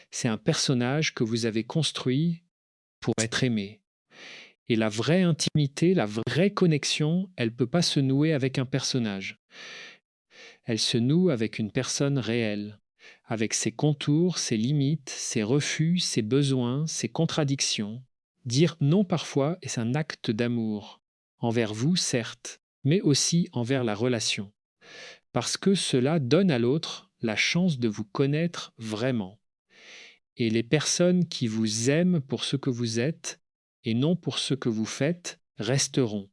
Speaker 1: C'est un personnage que vous avez construit pour être aimé. Et la vraie intimité, la vraie connexion, elle ne peut pas se nouer avec un personnage. Elle se noue avec une personne réelle, avec ses contours, ses limites, ses refus, ses besoins, ses contradictions. Dire non parfois est un acte d'amour, envers vous certes, mais aussi envers la relation, parce que cela donne à l'autre la chance de vous connaître vraiment. Et les personnes qui vous aiment pour ce que vous êtes et non pour ce que vous faites resteront.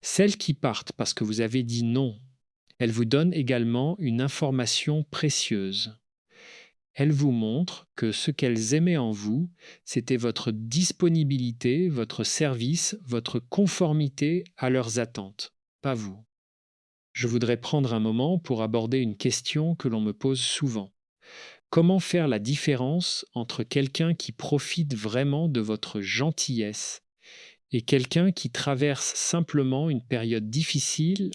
Speaker 1: Celles qui partent parce que vous avez dit non, elles vous donnent également une information précieuse. Elles vous montrent que ce qu'elles aimaient en vous, c'était votre disponibilité, votre service, votre conformité à leurs attentes, pas vous. Je voudrais prendre un moment pour aborder une question que l'on me pose souvent. Comment faire la différence entre quelqu'un qui profite vraiment de votre gentillesse et quelqu'un qui traverse simplement une période difficile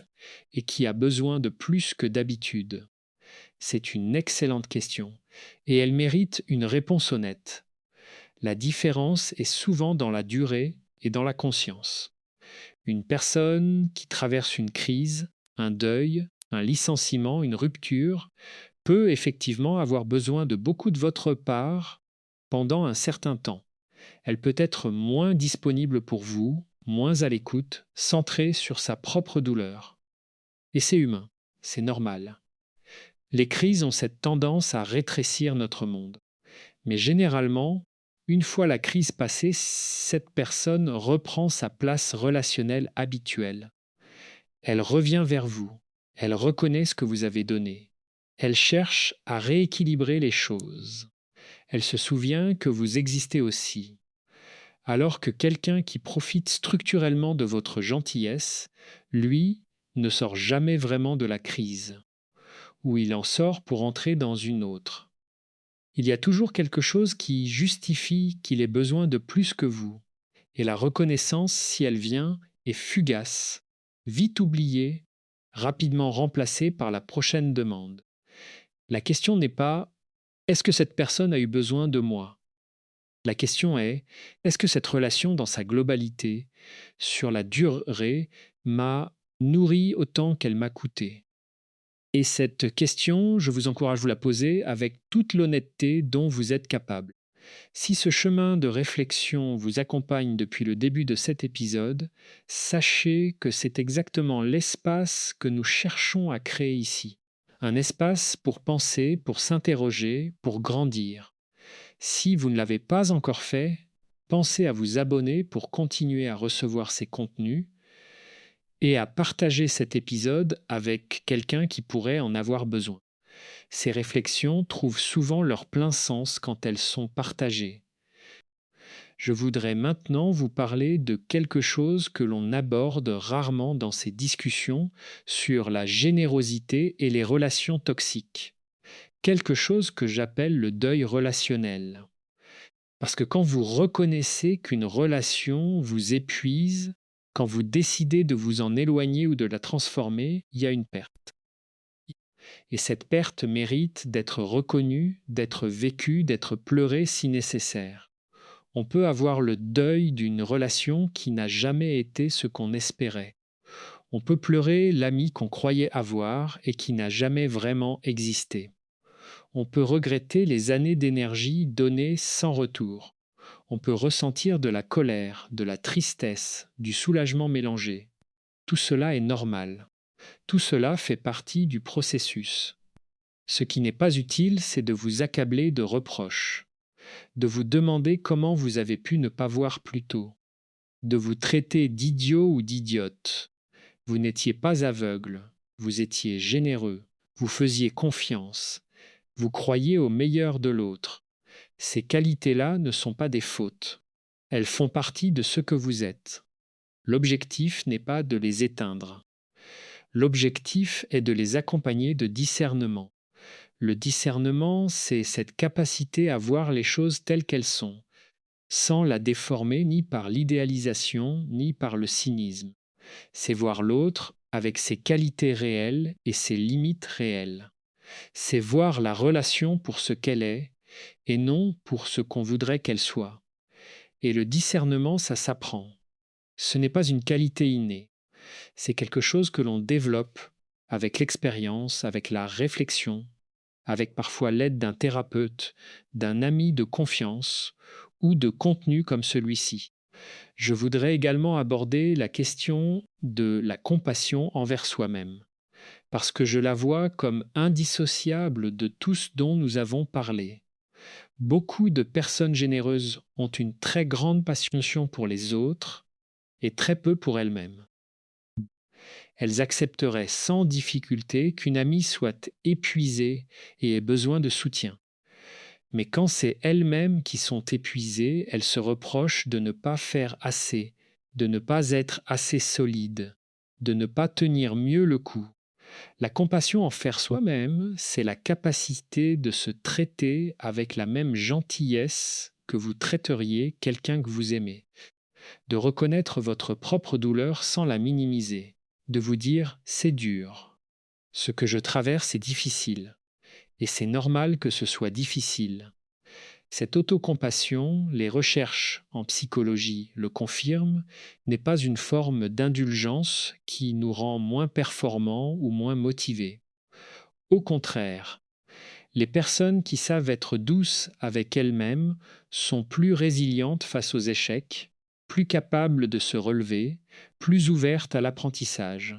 Speaker 1: et qui a besoin de plus que d'habitude? C'est une excellente question et elle mérite une réponse honnête. La différence est souvent dans la durée et dans la conscience. Une personne qui traverse une crise, un deuil, un licenciement, une rupture, peut effectivement avoir besoin de beaucoup de votre part pendant un certain temps. Elle peut être moins disponible pour vous, moins à l'écoute, centrée sur sa propre douleur. Et c'est humain, c'est normal. Les crises ont cette tendance à rétrécir notre monde. Mais généralement, une fois la crise passée, cette personne reprend sa place relationnelle habituelle. Elle revient vers vous, elle reconnaît ce que vous avez donné. Elle cherche à rééquilibrer les choses. Elle se souvient que vous existez aussi. Alors que quelqu'un qui profite structurellement de votre gentillesse, lui, ne sort jamais vraiment de la crise, ou il en sort pour entrer dans une autre. Il y a toujours quelque chose qui justifie qu'il ait besoin de plus que vous, et la reconnaissance, si elle vient, est fugace, vite oubliée, rapidement remplacée par la prochaine demande. La question n'est pas est-ce que cette personne a eu besoin de moi? La question est est-ce que cette relation dans sa globalité, sur la durée, m'a nourri autant qu'elle m'a coûté? Et cette question, je vous encourage à vous la poser avec toute l'honnêteté dont vous êtes capable. Si ce chemin de réflexion vous accompagne depuis le début de cet épisode, sachez que c'est exactement l'espace que nous cherchons à créer ici. Un espace pour penser, pour s'interroger, pour grandir. Si vous ne l'avez pas encore fait, pensez à vous abonner pour continuer à recevoir ces contenus et à partager cet épisode avec quelqu'un qui pourrait en avoir besoin. Ces réflexions trouvent souvent leur plein sens quand elles sont partagées. Je voudrais maintenant vous parler de quelque chose que l'on aborde rarement dans ces discussions sur la générosité et les relations toxiques. quelque chose que j'appelle le deuil relationnel. Parce que quand vous reconnaissez qu'une relation vous épuise, quand vous décidez de vous en éloigner ou de la transformer, il y a une perte. Et cette perte mérite d'être reconnue, d'être vécue, d'être pleurée si nécessaire. On peut avoir le deuil d'une relation qui n'a jamais été ce qu'on espérait. On peut pleurer l'ami qu'on croyait avoir et qui n'a jamais vraiment existé. On peut regretter les années d'énergie données sans retour. On peut ressentir de la colère, de la tristesse, du soulagement mélangé. Tout cela est normal. Tout cela fait partie du processus. Ce qui n'est pas utile, c'est de vous accabler de reproches, de vous demander comment vous avez pu ne pas voir plus tôt, de vous traiter d'idiot ou d'idiote. Vous n'étiez pas aveugle, vous étiez généreux, vous faisiez confiance, vous croyez au meilleur de l'autre. Ces qualités-là ne sont pas des fautes. Elles font partie de ce que vous êtes. L'objectif n'est pas de les éteindre. L'objectif est de les accompagner de discernement. Le discernement, c'est cette capacité à voir les choses telles qu'elles sont, sans la déformer ni par l'idéalisation ni par le cynisme. C'est voir l'autre avec ses qualités réelles et ses limites réelles. C'est voir la relation pour ce qu'elle est et non pour ce qu'on voudrait qu'elle soit. Et le discernement, ça s'apprend. Ce n'est pas une qualité innée. C'est quelque chose que l'on développe avec l'expérience, avec la réflexion, avec parfois l'aide d'un thérapeute, d'un ami de confiance ou de contenu comme celui-ci. Je voudrais également aborder la question de la compassion envers soi-même, parce que je la vois comme indissociable de tout ce dont nous avons parlé. Beaucoup de personnes généreuses ont une très grande passion pour les autres et très peu pour elles-mêmes. Elles accepteraient sans difficulté qu'une amie soit épuisée et ait besoin de soutien. Mais quand c'est elles-mêmes qui sont épuisées, elles se reprochent de ne pas faire assez, de ne pas être assez solide, de ne pas tenir mieux le coup. La compassion envers soi-même, c'est la capacité de se traiter avec la même gentillesse que vous traiteriez quelqu'un que vous aimez, de reconnaître votre propre douleur sans la minimiser, de vous dire c'est dur, ce que je traverse est difficile, et c'est normal que ce soit difficile. Cette autocompassion, les recherches en psychologie le confirment, n'est pas une forme d'indulgence qui nous rend moins performants ou moins motivés. Au contraire, les personnes qui savent être douces avec elles-mêmes sont plus résilientes face aux échecs, plus capables de se relever, plus ouvertes à l'apprentissage,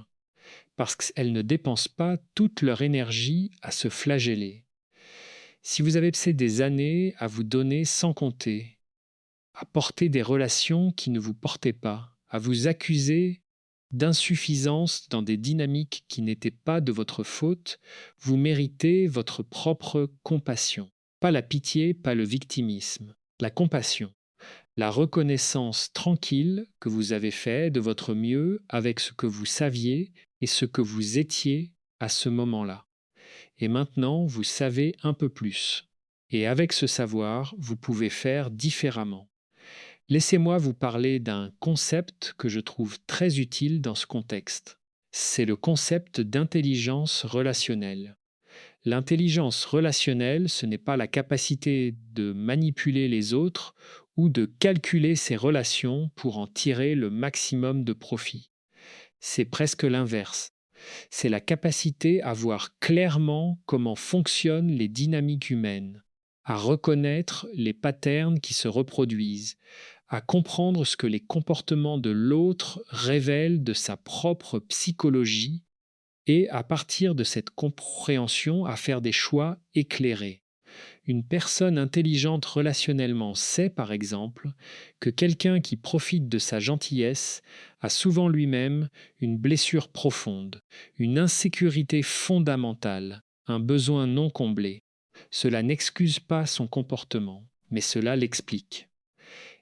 Speaker 1: parce qu'elles ne dépensent pas toute leur énergie à se flageller. Si vous avez passé des années à vous donner sans compter, à porter des relations qui ne vous portaient pas, à vous accuser d'insuffisance dans des dynamiques qui n'étaient pas de votre faute, vous méritez votre propre compassion. Pas la pitié, pas le victimisme, la compassion, la reconnaissance tranquille que vous avez fait de votre mieux avec ce que vous saviez et ce que vous étiez à ce moment-là. Et maintenant, vous savez un peu plus. Et avec ce savoir, vous pouvez faire différemment. Laissez-moi vous parler d'un concept que je trouve très utile dans ce contexte. C'est le concept d'intelligence relationnelle. L'intelligence relationnelle, ce n'est pas la capacité de manipuler les autres ou de calculer ses relations pour en tirer le maximum de profit. C'est presque l'inverse. C'est la capacité à voir clairement comment fonctionnent les dynamiques humaines, à reconnaître les patterns qui se reproduisent, à comprendre ce que les comportements de l'autre révèlent de sa propre psychologie et à partir de cette compréhension à faire des choix éclairés. Une personne intelligente relationnellement sait, par exemple, que quelqu'un qui profite de sa gentillesse a souvent lui-même une blessure profonde, une insécurité fondamentale, un besoin non comblé. Cela n'excuse pas son comportement, mais cela l'explique.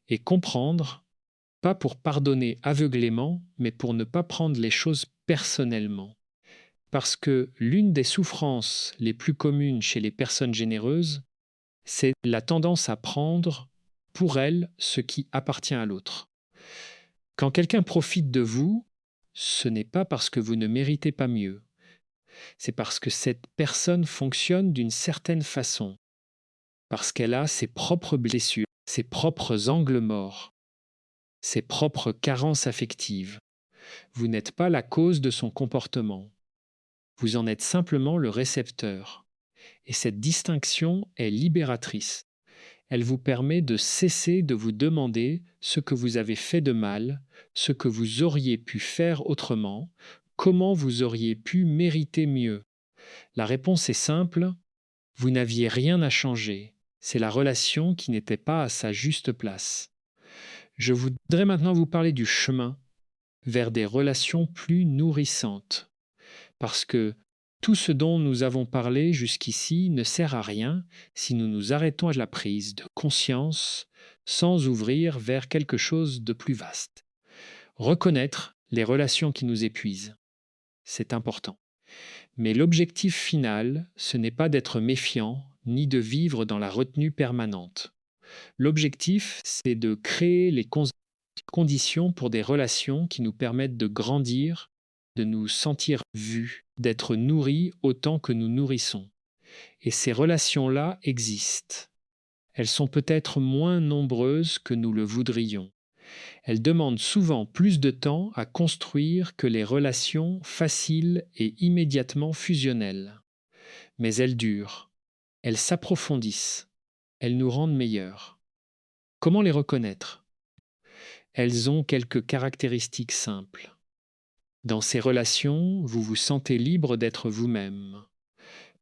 Speaker 1: Et comprendre, pas pour pardonner aveuglément, mais pour ne pas prendre les choses personnellement. Parce que l'une des souffrances les plus communes chez les personnes généreuses, c'est la tendance à prendre pour elles ce qui appartient à l'autre. Quand quelqu'un profite de vous, ce n'est pas parce que vous ne méritez pas mieux, c'est parce que cette personne fonctionne d'une certaine façon, parce qu'elle a ses propres blessures, ses propres angles morts, ses propres carences affectives. Vous n'êtes pas la cause de son comportement, vous en êtes simplement le récepteur. Et cette distinction est libératrice. Elle vous permet de cesser de vous demander ce que vous avez fait de mal, ce que vous auriez pu faire autrement, comment vous auriez pu mériter mieux. La réponse est simple, vous n'aviez rien à changer. C'est la relation qui n'était pas à sa juste place. Je voudrais maintenant vous parler du chemin vers des relations plus nourrissantes. Parce que tout ce dont nous avons parlé jusqu'ici ne sert à rien si nous nous arrêtons à la prise de conscience sans ouvrir vers quelque chose de plus vaste. Reconnaître les relations qui nous épuisent, c'est important. Mais l'objectif final, ce n'est pas d'être méfiant ni de vivre dans la retenue permanente. L'objectif, c'est de créer les conditions pour des relations qui nous permettent de grandir, de nous sentir vus, d'être nourris autant que nous nourrissons. Et ces relations-là existent. Elles sont peut-être moins nombreuses que nous le voudrions. Elles demandent souvent plus de temps à construire que les relations faciles et immédiatement fusionnelles. Mais elles durent, elles s'approfondissent, elles nous rendent meilleurs. Comment les reconnaître ? Elles ont quelques caractéristiques simples. Dans ces relations, vous vous sentez libre d'être vous-même.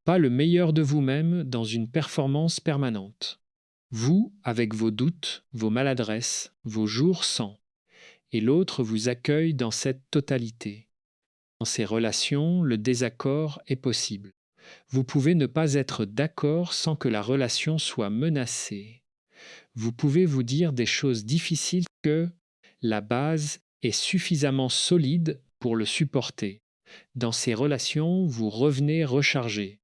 Speaker 1: Pas le meilleur de vous-même dans une performance permanente. Vous, avec vos doutes, vos maladresses, vos jours sans. Et l'autre vous accueille dans cette totalité. Dans ces relations, le désaccord est possible. Vous pouvez ne pas être d'accord sans que la relation soit menacée. Vous pouvez vous dire des choses difficiles que la base est suffisamment solide pour le supporter. Dans ces relations, vous revenez rechargé.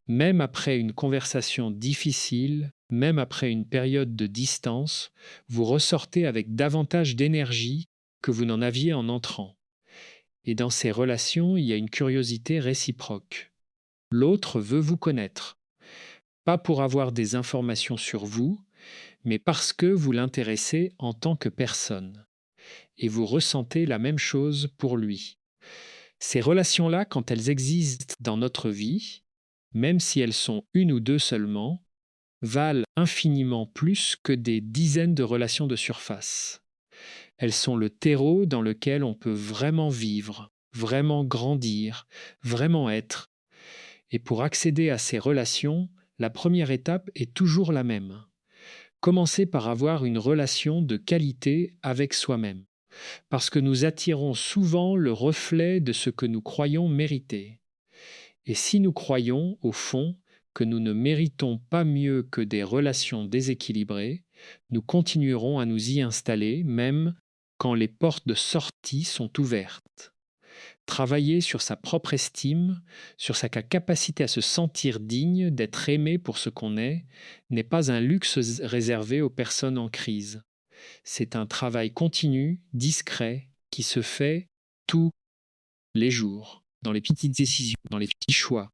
Speaker 1: Même après une conversation difficile, même après une période de distance, vous ressortez avec davantage d'énergie que vous n'en aviez en entrant. Et dans ces relations, il y a une curiosité réciproque. L'autre veut vous connaître, pas pour avoir des informations sur vous, mais parce que vous l'intéressez en tant que personne. Et vous ressentez la même chose pour lui. Ces relations-là, quand elles existent dans notre vie, même si elles sont une ou deux seulement, valent infiniment plus que des dizaines de relations de surface. Elles sont le terreau dans lequel on peut vraiment vivre, vraiment grandir, vraiment être. Et pour accéder à ces relations, la première étape est toujours la même. Commencez par avoir une relation de qualité avec soi-même, parce que nous attirons souvent le reflet de ce que nous croyons mériter. Et si nous croyons, au fond, que nous ne méritons pas mieux que des relations déséquilibrées, nous continuerons à nous y installer, même quand les portes de sortie sont ouvertes. Travailler sur sa propre estime, sur sa capacité à se sentir digne d'être aimé pour ce qu'on est, n'est pas un luxe réservé aux personnes en crise. C'est un travail continu, discret, qui se fait tous les jours, dans les petites décisions, dans les petits choix,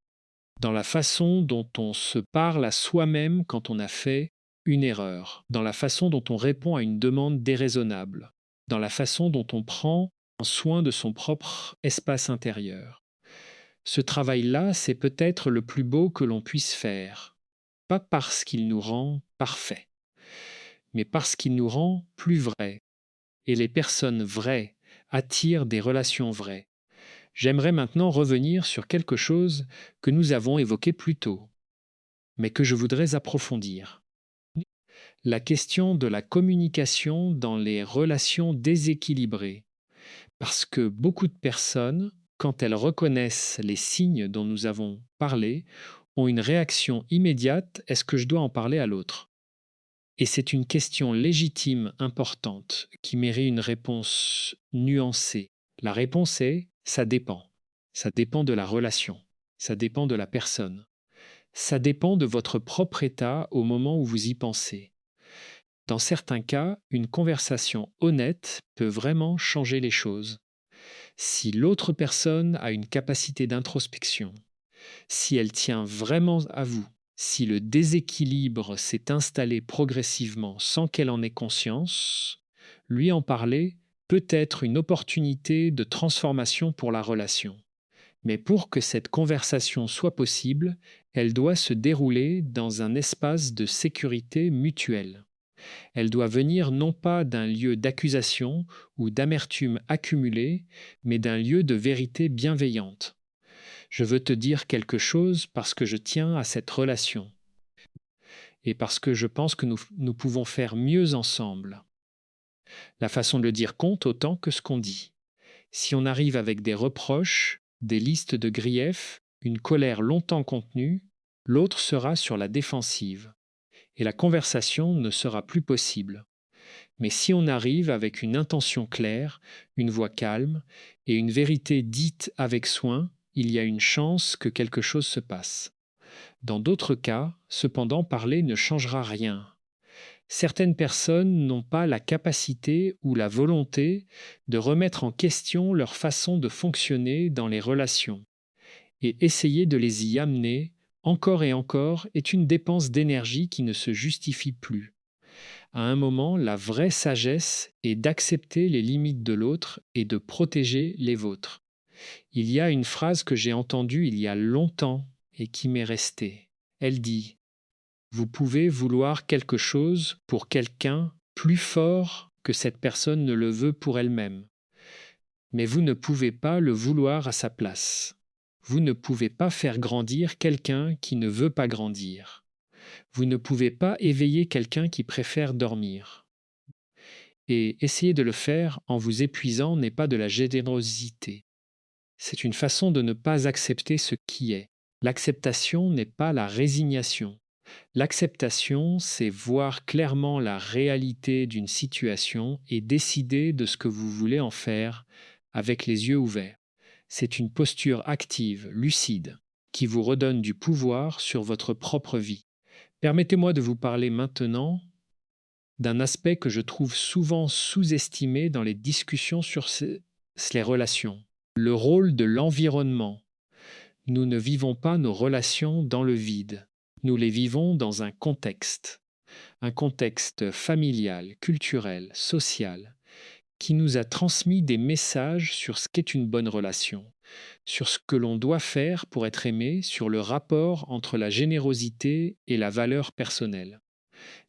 Speaker 1: dans la façon dont on se parle à soi-même quand on a fait une erreur, dans la façon dont on répond à une demande déraisonnable, dans la façon dont on prend soin de son propre espace intérieur. Ce travail-là, c'est peut-être le plus beau que l'on puisse faire, pas parce qu'il nous rend parfaits, mais parce qu'il nous rend plus vrais. Et les personnes vraies attirent des relations vraies. J'aimerais maintenant revenir sur quelque chose que nous avons évoqué plus tôt, mais que je voudrais approfondir. La question de la communication dans les relations déséquilibrées. Parce que beaucoup de personnes, quand elles reconnaissent les signes dont nous avons parlé, ont une réaction immédiate: est-ce que je dois en parler à l'autre ? Et c'est une question légitime, importante, qui mérite une réponse nuancée. La réponse est: ça dépend. Ça dépend de la relation. Ça dépend de la personne. Ça dépend de votre propre état au moment où vous y pensez. Dans certains cas, une conversation honnête peut vraiment changer les choses. Si l'autre personne a une capacité d'introspection, si elle tient vraiment à vous, si le déséquilibre s'est installé progressivement sans qu'elle en ait conscience, lui en parler peut être une opportunité de transformation pour la relation. Mais pour que cette conversation soit possible, elle doit se dérouler dans un espace de sécurité mutuelle. Elle doit venir non pas d'un lieu d'accusation ou d'amertume accumulée, mais d'un lieu de vérité bienveillante. Je veux te dire quelque chose parce que je tiens à cette relation et parce que je pense que nous pouvons faire mieux ensemble. La façon de le dire compte autant que ce qu'on dit. Si on arrive avec des reproches, des listes de griefs, une colère longtemps contenue, l'autre sera sur la défensive et la conversation ne sera plus possible. Mais si on arrive avec une intention claire, une voix calme et une vérité dite avec soin, il y a une chance que quelque chose se passe. Dans d'autres cas, cependant, parler ne changera rien. Certaines personnes n'ont pas la capacité ou la volonté de remettre en question leur façon de fonctionner dans les relations, et essayer de les y amener encore et encore est une dépense d'énergie qui ne se justifie plus. À un moment, la vraie sagesse est d'accepter les limites de l'autre et de protéger les vôtres. Il y a une phrase que j'ai entendue il y a longtemps et qui m'est restée. Elle dit: vous pouvez vouloir quelque chose pour quelqu'un plus fort que cette personne ne le veut pour elle-même, mais vous ne pouvez pas le vouloir à sa place. Vous ne pouvez pas faire grandir quelqu'un qui ne veut pas grandir. Vous ne pouvez pas éveiller quelqu'un qui préfère dormir. Et essayer de le faire en vous épuisant n'est pas de la générosité. C'est une façon de ne pas accepter ce qui est. L'acceptation n'est pas la résignation. L'acceptation, c'est voir clairement la réalité d'une situation et décider de ce que vous voulez en faire avec les yeux ouverts. C'est une posture active, lucide, qui vous redonne du pouvoir sur votre propre vie. Permettez-moi de vous parler maintenant d'un aspect que je trouve souvent sous-estimé dans les discussions sur les relations. Le rôle de l'environnement. Nous ne vivons pas nos relations dans le vide. Nous les vivons dans un contexte familial, culturel, social, qui nous a transmis des messages sur ce qu'est une bonne relation, sur ce que l'on doit faire pour être aimé, sur le rapport entre la générosité et la valeur personnelle.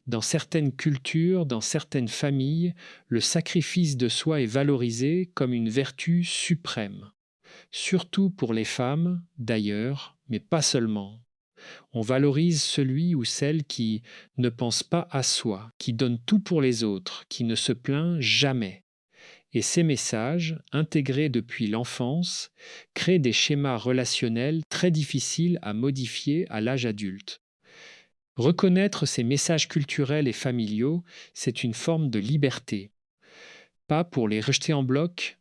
Speaker 1: Dans certaines cultures, dans certaines familles, le sacrifice de soi est valorisé comme une vertu suprême. Surtout pour les femmes, d'ailleurs, mais pas seulement. On valorise celui ou celle qui ne pense pas à soi, qui donne tout pour les autres, qui ne se plaint jamais. Et ces messages, intégrés depuis l'enfance, créent des schémas relationnels très difficiles à modifier à l'âge adulte. Reconnaître ces messages culturels et familiaux, c'est une forme de liberté. Pas pour les rejeter en bloc,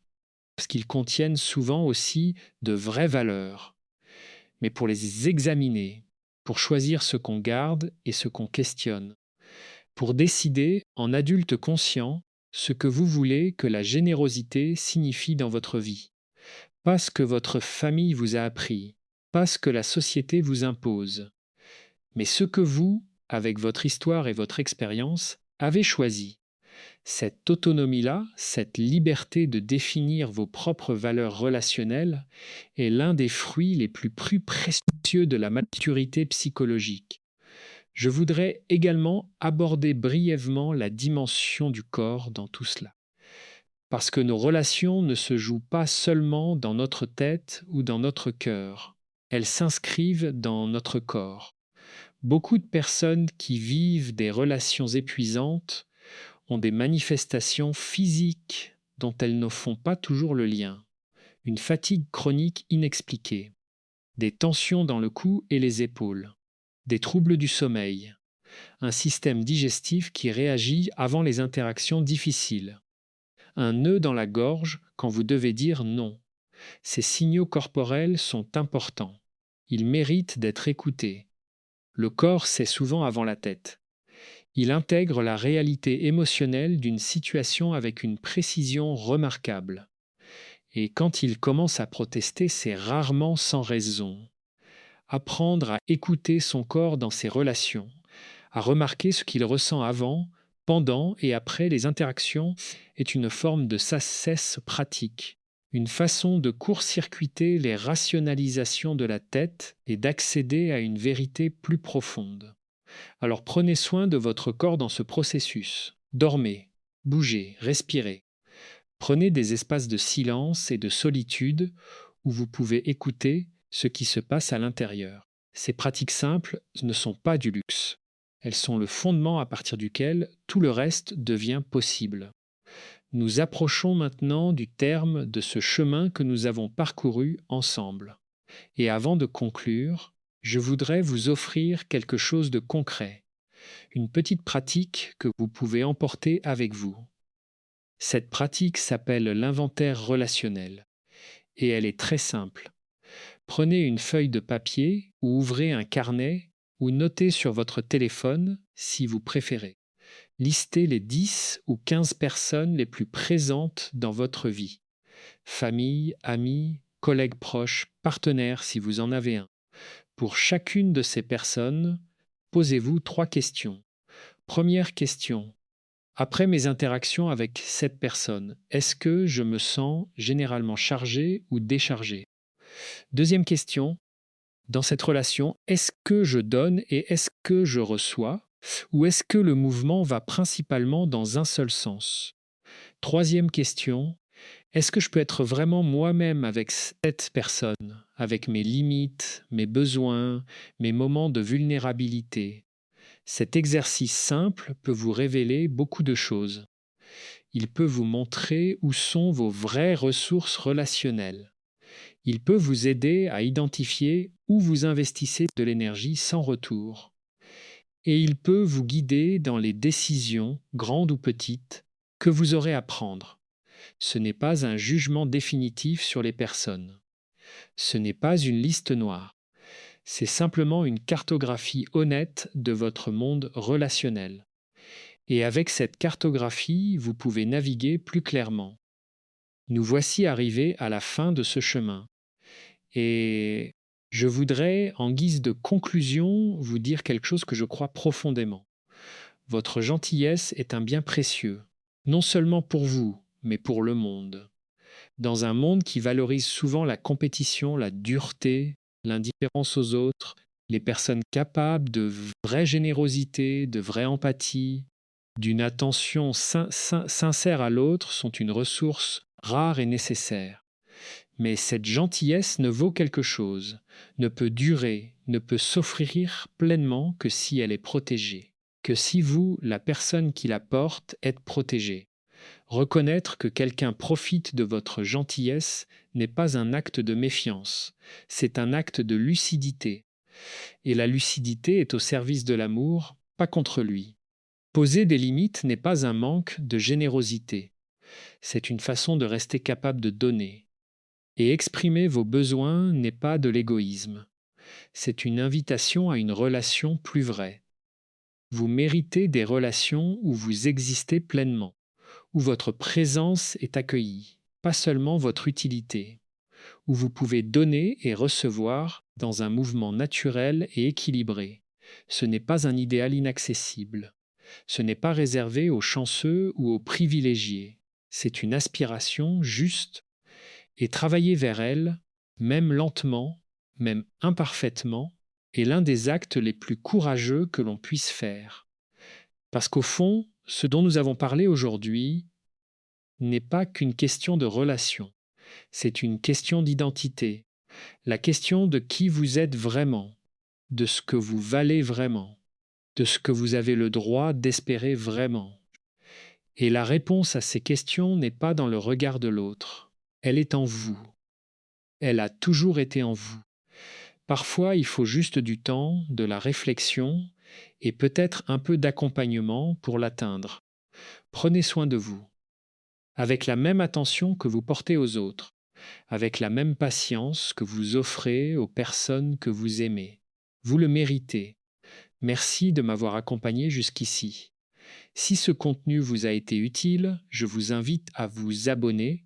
Speaker 1: parce qu'ils contiennent souvent aussi de vraies valeurs, mais pour les examiner, pour choisir ce qu'on garde et ce qu'on questionne, pour décider, en adulte conscient, ce que vous voulez que la générosité signifie dans votre vie. Pas ce que votre famille vous a appris, pas ce que la société vous impose, mais ce que vous, avec votre histoire et votre expérience, avez choisi. Cette autonomie-là, cette liberté de définir vos propres valeurs relationnelles est l'un des fruits les plus précieux de la maturité psychologique. Je voudrais également aborder brièvement la dimension du corps dans tout cela. Parce que nos relations ne se jouent pas seulement dans notre tête ou dans notre cœur, elles s'inscrivent dans notre corps. Beaucoup de personnes qui vivent des relations épuisantes ont des manifestations physiques dont elles ne font pas toujours le lien. Une fatigue chronique inexpliquée, des tensions dans le cou et les épaules, des troubles du sommeil, un système digestif qui réagit avant les interactions difficiles, un nœud dans la gorge quand vous devez dire non, Ces signaux corporels sont importants. Ils méritent d'être écoutés. Le corps sait souvent avant la tête. Il intègre la réalité émotionnelle d'une situation avec une précision remarquable. Et quand il commence à protester, c'est rarement sans raison. Apprendre à écouter son corps dans ses relations, à remarquer ce qu'il ressent avant, pendant et après les interactions est une forme de sagesse pratique, une façon de court-circuiter les rationalisations de la tête et d'accéder à une vérité plus profonde. Alors prenez soin de votre corps dans ce processus. Dormez, bougez, respirez. Prenez des espaces de silence et de solitude où vous pouvez écouter ce qui se passe à l'intérieur. Ces pratiques simples ne sont pas du luxe. Elles sont le fondement à partir duquel tout le reste devient possible. Nous approchons maintenant du terme de ce chemin que nous avons parcouru ensemble. Et avant de conclure, je voudrais vous offrir quelque chose de concret, une petite pratique que vous pouvez emporter avec vous. Cette pratique s'appelle l'inventaire relationnel et elle est très simple. Prenez une feuille de papier ou ouvrez un carnet ou notez sur votre téléphone si vous préférez. Listez les 10 ou 15 personnes les plus présentes dans votre vie. Famille, amis, collègues proches, partenaires si vous en avez un. Pour chacune de ces personnes, posez-vous 3 questions. Première question. Après mes interactions avec cette personne, est-ce que je me sens généralement chargé ou déchargé? Deuxième question. Dans cette relation, est-ce que je donne et est-ce que je reçois? Ou est-ce que le mouvement va principalement dans un seul sens? Troisième question. Est-ce que je peux être vraiment moi-même avec cette personne, avec mes limites, mes besoins, mes moments de vulnérabilité? Cet exercice simple peut vous révéler beaucoup de choses. Il peut vous montrer où sont vos vraies ressources relationnelles. Il peut vous aider à identifier où vous investissez de l'énergie sans retour. Et il peut vous guider dans les décisions, grandes ou petites, que vous aurez à prendre. Ce n'est pas un jugement définitif sur les personnes. Ce n'est pas une liste noire. C'est simplement une cartographie honnête de votre monde relationnel. Et avec cette cartographie, vous pouvez naviguer plus clairement. Nous voici arrivés à la fin de ce chemin. Et je voudrais, en guise de conclusion, vous dire quelque chose que je crois profondément. Votre gentillesse est un bien précieux, non seulement pour vous, mais pour le monde. Dans un monde qui valorise souvent la compétition, la dureté, l'indifférence aux autres, les personnes capables de vraie générosité, de vraie empathie, d'une attention sincère à l'autre sont une ressource rare et nécessaire. Mais cette gentillesse ne vaut quelque chose, ne peut durer, ne peut s'offrir pleinement que si elle est protégée, que si vous, la personne qui la porte, êtes protégée. Reconnaître que quelqu'un profite de votre gentillesse n'est pas un acte de méfiance, c'est un acte de lucidité. Et la lucidité est au service de l'amour, pas contre lui. Poser des limites n'est pas un manque de générosité, c'est une façon de rester capable de donner. Et exprimer vos besoins n'est pas de l'égoïsme, c'est une invitation à une relation plus vraie. Vous méritez des relations où vous existez pleinement, où votre présence est accueillie, pas seulement votre utilité, où vous pouvez donner et recevoir dans un mouvement naturel et équilibré. Ce n'est pas un idéal inaccessible. Ce n'est pas réservé aux chanceux ou aux privilégiés. C'est une aspiration juste et travailler vers elle, même lentement, même imparfaitement, est l'un des actes les plus courageux que l'on puisse faire. Parce qu'au fond, ce dont nous avons parlé aujourd'hui n'est pas qu'une question de relation, c'est une question d'identité, la question de qui vous êtes vraiment, de ce que vous valez vraiment, de ce que vous avez le droit d'espérer vraiment. Et la réponse à ces questions n'est pas dans le regard de l'autre, elle est en vous. Elle a toujours été en vous. Parfois, il faut juste du temps, de la réflexion et peut-être un peu d'accompagnement pour l'atteindre. Prenez soin de vous, avec la même attention que vous portez aux autres. avec la même patience que vous offrez aux personnes que vous aimez. Vous le méritez. Merci de m'avoir accompagné jusqu'ici. Si ce contenu vous a été utile, je vous invite à vous abonner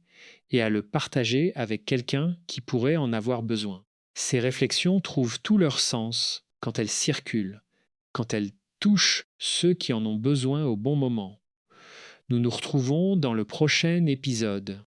Speaker 1: et à le partager avec quelqu'un qui pourrait en avoir besoin. Ces réflexions trouvent tout leur sens quand elles circulent, quand elles touchent ceux qui en ont besoin au bon moment. Nous nous retrouvons dans le prochain épisode.